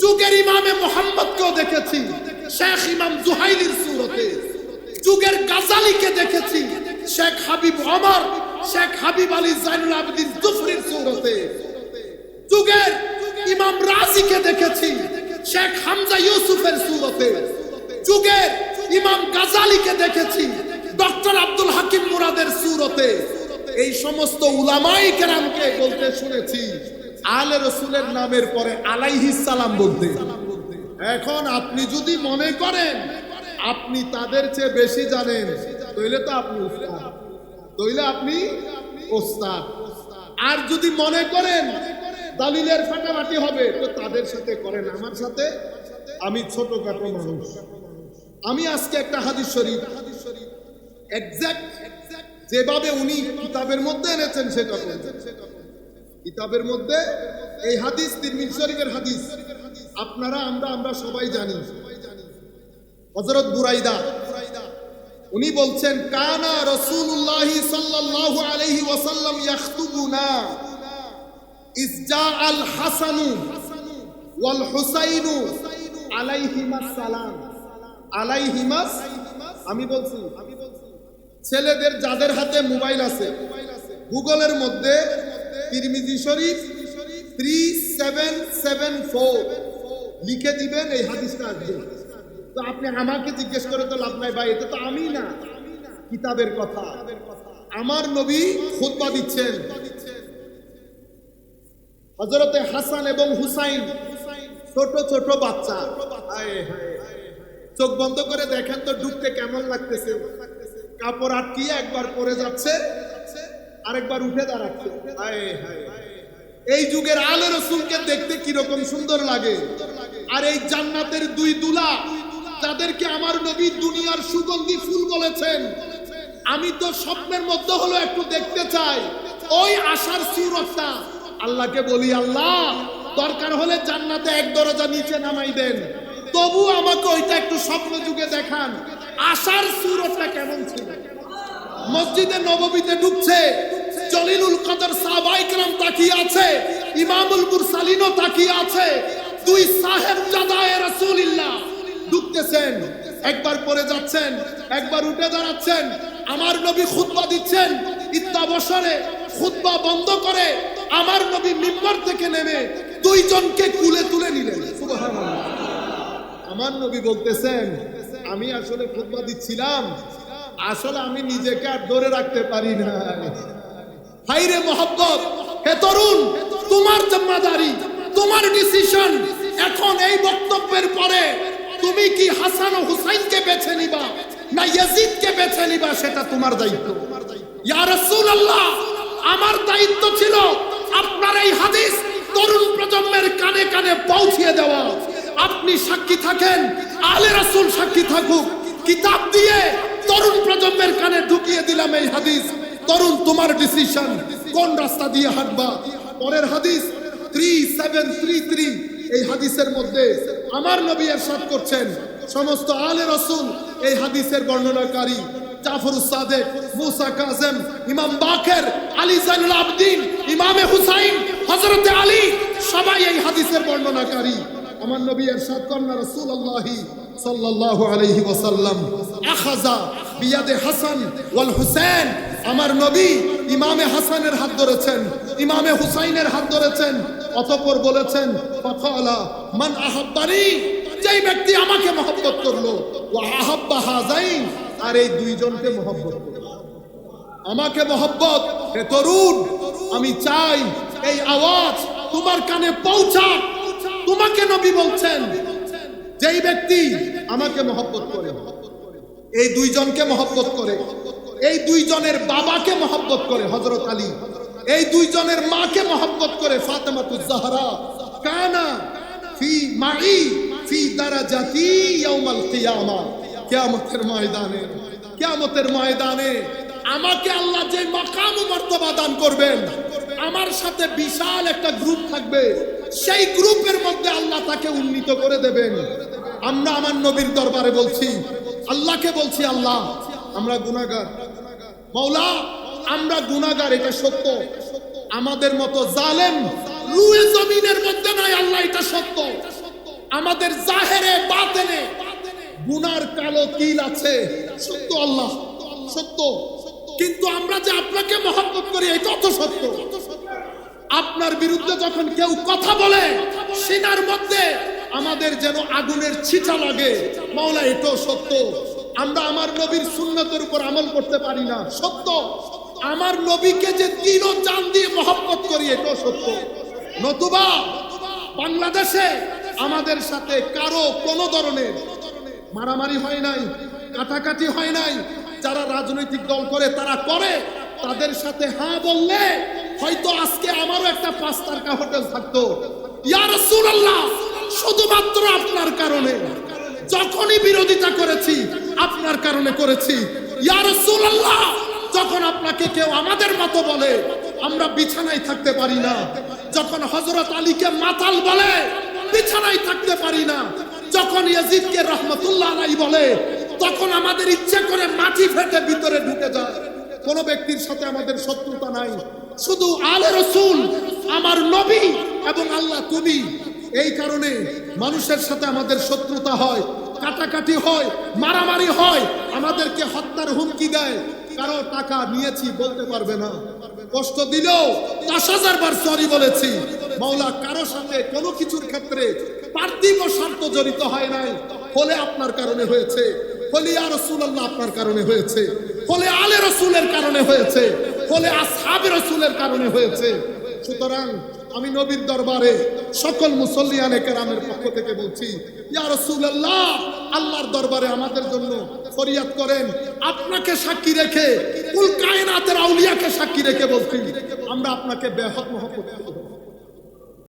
যুগের ইমামে মুহাম্মদকেও দেখেছি শেখ ইমাম জুহাইলির সুরতে, যুগের গাজালিকে দেখেছি শেখ হাবিব ওমর, শেখ হাবিব আলী জাইনুল আবেদিন জুফরির সুরতে, যুগের ইমাম রাজিকে দেখেছি শেখ হামজা ইউসুফের সুরতে, যুগের ইমাম গাজালিকে দেখেছি ডক্টর আব্দুল হাকিম মুরাদের সুরতে। এই সমস্ত উলামায়ে কেরামকে বলতে শুনেছি আলে রাসূলের নামের পরে আলাইহিস সালাম বলতে। এখন আপনি যদি মনে করেন আপনি তাদের চেয়ে বেশি জানেন, তাইলে তো আপনি উস্তাদ, তাইলে আপনি ওস্তাদ। আর যদি মনে করেন দলিলের ফাটাফাটি হবে তো তাদের সাথে করেন, আমার সাথে আমি ছোটখাটো মানুষ। আমি আজকে একটা হাদিস শরীফ এক্সাক্ট যেভাবে উনি কিতাবের মধ্যে এনেছেন সেটা বলছেন। কিতাবের মধ্যে এই হাদিস তিরমিজি শরীফের হাদিস, আপনারা আমরা সবাই জানি। হযরত বুরাইদা উনি বলছেন কানা রাসূলুল্লাহ সাল্লাল্লাহু আলাইহি ওয়াসাল্লাম ইয়াখতুবুনা ইসজা আল হাসানু ওয়াল হুসাইনু আলাইহিমাস সালাম। আলাইহিমাস, আমি বলছি ছেলেদের যাদের হাতে মোবাইল আছে গুগলের মধ্যে তিরমিজি শরীফ 3774 লিখে দিবেন, এই হাদিসটা আসবে। তো আপনি আমাকে জিজ্ঞেস করে তো লাভ নাই ভাই, এটা তো আমি না, কিতাবের কথা। আমার নবী খুতবা দিচ্ছেন, হযরতে হাসান এবং হুসাইন ছোট ছোট বাচ্চা, চোখ বন্ধ করে দেখেন তো ঢুকতে কেমন লাগতেছে। কাপড় আটকিয়ে একবার পরে যাচ্ছে আরেকবার উঠে দাঁড়াচ্ছে। এই যুগের আলে রাসূলকে দেখতে কিরকম সুন্দর লাগে। আর এই জান্নাতের দুই দুলা যাদেরকে আমার নবী দুনিয়ার সুগন্ধি ফুল বলেছেন, আমি তো স্বপ্নের মধ্যে হলো একটু দেখতে চাই ওই আশার সুরতটা। আল্লাহকে বলি, আল্লাহ দরকার হলে জান্নাতে এক দরজা নিচে নামাই দেন, তবু আমাকে ওইটা একটু স্বপ্ন যুগে দেখান, আশার সুরতটা কেমন ছিল। মসজিদে নববীতে ঢুকছে, জলিলুল কদর সাহাবায়ে কেরাম তাকিয়ে আছে, ইমামুল মুরসালিনও তাকিয়ে আছে, দুই সাহেবজাদায়ে রাসূলুল্লাহ ঢুকতেছেন, একবার পরে যাচ্ছেন একবার উঠে দাঁড়াচ্ছেন। আমার নবী খুতবা দিচ্ছেন, ইত্তাবসরে খুতবা বন্ধ করে আমার নবী মিম্বার থেকে নেমে দুইজনকে কুলে তুলে নিলেন। সুবহানাল্লাহ। আমার নবী বলতেছেন আমি আসলে খুতবা দিচ্ছিলাম, আসলে আমি নিজেকে আর ধরে রাখতে পারি না। হায়রে মোহাব্বত, হে তরুণ, তোমার জিম্মাদারি, তোমার ডিসিশন। এখন এই বক্তব্যের পরে তুমি কি হাসান ও হুসাইনকে বেছে নিবা না ইয়াজিদকে বেছে নিবা, সেটা তোমার দায়িত্ব। ইয়া রাসূলুল্লাহ, আমার দায়িত্ব ছিল আপনার এই হাদিস তরুণ প্রজন্মের কানে কানে পৌঁছিয়ে দেওয়া। আপনি সাক্ষী থাকেন, আলে রাসূল সাক্ষী থাকুক, কিতাব দিয়ে তরুণ প্রজন্মের কানে ঢুকিয়ে দিলাম এই হাদিস। তরুণ, তোমার ডিসিশন, কোন রাস্তা দিয়ে হাঁটবা। পরের হাদিস 3733, এই হাদিসের মধ্যে আমার নবী ইরশাদ করছেন, সমস্ত আলে রাসূল এই হাদিসের বর্ণনাকারী, জাফরুস সাদেক, মুসা কাযেম, ইমাম বাকের, আলী জাইনুল আবেদিন, ইমামে হুসাইন, হযরতে আলী, সবাই এই হাদিসের বর্ণনাকারী। আমার নবী ইরশাদ করেন, রাসূলুল্লাহ সাল্লাল্লাহু আলাইহি ওয়াসাল্লাম আখাযা বিয়াদে হাসান ওয়াল হুসাইন, আমার নবী ইমামে হাসানের হাত ধরেছেন, ইমামে হুসাইনের হাত ধরেছেন, অতঃপর বলেছেন ফাকালা মান আহাব্বানি, যেই ব্যক্তি আমাকে মহব্বত করলো, ওয়া আহাব্বা হাযাইন, আর এই দুইজনকে মহব্বত করলো। আমাকে মহব্বত। হে তরুণ, আমি চাই এই আওয়াজ তোমার কানে পৌঁছাক। তোমাকে নবী বলছেন যেই ব্যক্তি আমাকে মহব্বত করে, এই দুইজনকে মহব্বত করে, এই দুইজনের বাবাকে মহব্বত করে হযরত আলী, এই দুইজনের মাকে মহব্বত করে ফাতেমাতুজ জাহরা। কানা ফি মাই ফি দারাজাতি ইয়াউমাল কিয়ামা, কিয়ামতের ময়দানে, কিয়ামতের ময়দানে আমাকে আল্লাহ যে মাকাম ও মর্তবা দান করবেন, আমার সাথে বিশাল একটা গ্রুপ থাকবে, সেই গ্রুপের মধ্যে আল্লাহ তাকে উন্নীত করে দেবেন। আমরা আমার নবীর দরবারে বলছি, আল্লাহকে বলছি, আল্লাহ আমরা গুনাহগার, মাওলা আমরা গুনাহগার, এটা সত্য। আমাদের মতো জালেম রুয়ে জমিনের মধ্যে নাই, আল্লাহ এটা সত্য। আমাদের জাহেরে বাতেনে গুনার কালো তিল আছে, সত্য আল্লাহ, সত্য। কিন্তু আমরা যে আপনাকে মহব্বত করি এটা তো সত্য। আপনার বিরুদ্ধে যখন কেউ কথা বলে সিনার মধ্যে আমাদের যেন আগুনের ছিটা লাগে, মাওলা এটাও সত্য। আমরা আমার নবীর সুন্নতের উপর আমল করতে পারি না, সত্য। আমার নবীকে যে দিল ও জান দিয়ে মহব্বত করি এটাও সত্য। নতুবা বাংলাদেশে আমাদের সাথে কারো কোনো ধরনের মারামারি হয় নাই, কাটাকাটি হয় নাই। যারা রাজনৈতিক দল করে তারা করে, তাদের সাথে হ্যাঁ বললে হয়তো আজকে আমারও একটা 5 তারকা হোটেল থাকতো। ইয়া রাসূলুল্লাহ, শুধুমাত্র আপনার কারণে যখনই বিরোধিতা করেছি আপনার কারণে করেছি। ইয়া রাসূলুল্লাহ, যখন আপনাকে কেউ আমাদের মতো বলে আমরা বিছানায় থাকতে পারি না, যখন হযরত আলীকে মাতাল বলে বিছানায় থাকতে পারি না, যখন ইয়াজিদকে রহমতুল্লাহ আলাইহি বলে তখন আমাদের ইচ্ছে করে মাটি ফেটে ভিতরে ঢুকে যায়। কোন ব্যক্তির সাথে আমাদের শত্রুতা নাই, শুধু আলে রাসূল, আমার নবী এবং আল্লাহ তুমি। এই কারণে মানুষের সাথে আমাদের শত্রুতা হয়, কাটাকাটি হয়, মারামারি হয়, আমাদেরকে হত্যার হুমকি দেয়। কারো টাকা নিয়েছি বলতে পারবে না, কষ্ট দিলেও 10,000 বার সরি বলেছি। মাওলা কারো সাথে কোনো কিছুর ক্ষেত্রে পার্থিব স্বার্থ জড়িত হয় নাই, ফলে আপনার কারণে হয়েছে, ফলে ইয়া রাসূলুল্লাহ আপনার কারণে হয়েছে, ফলে আলে রাসূলের কারণে হয়েছে, ফলে আসহাবে রাসূলের কারণে হয়েছে। সুতরাং আমি নবীর দরবারে সকল মুসল্লিয়ানে কেরামের পক্ষ থেকে বলছি, ইয়া রাসূলুল্লাহ আল্লাহর দরবারে আমাদের জন্য ফরিয়াদ করেন। আপনাকে সাক্ষী রেখে, কুল কায়নাতের আউলিয়াকে সাক্ষী রেখে বলছি, আমরা আপনাকে বেহদ মহব্বত করি।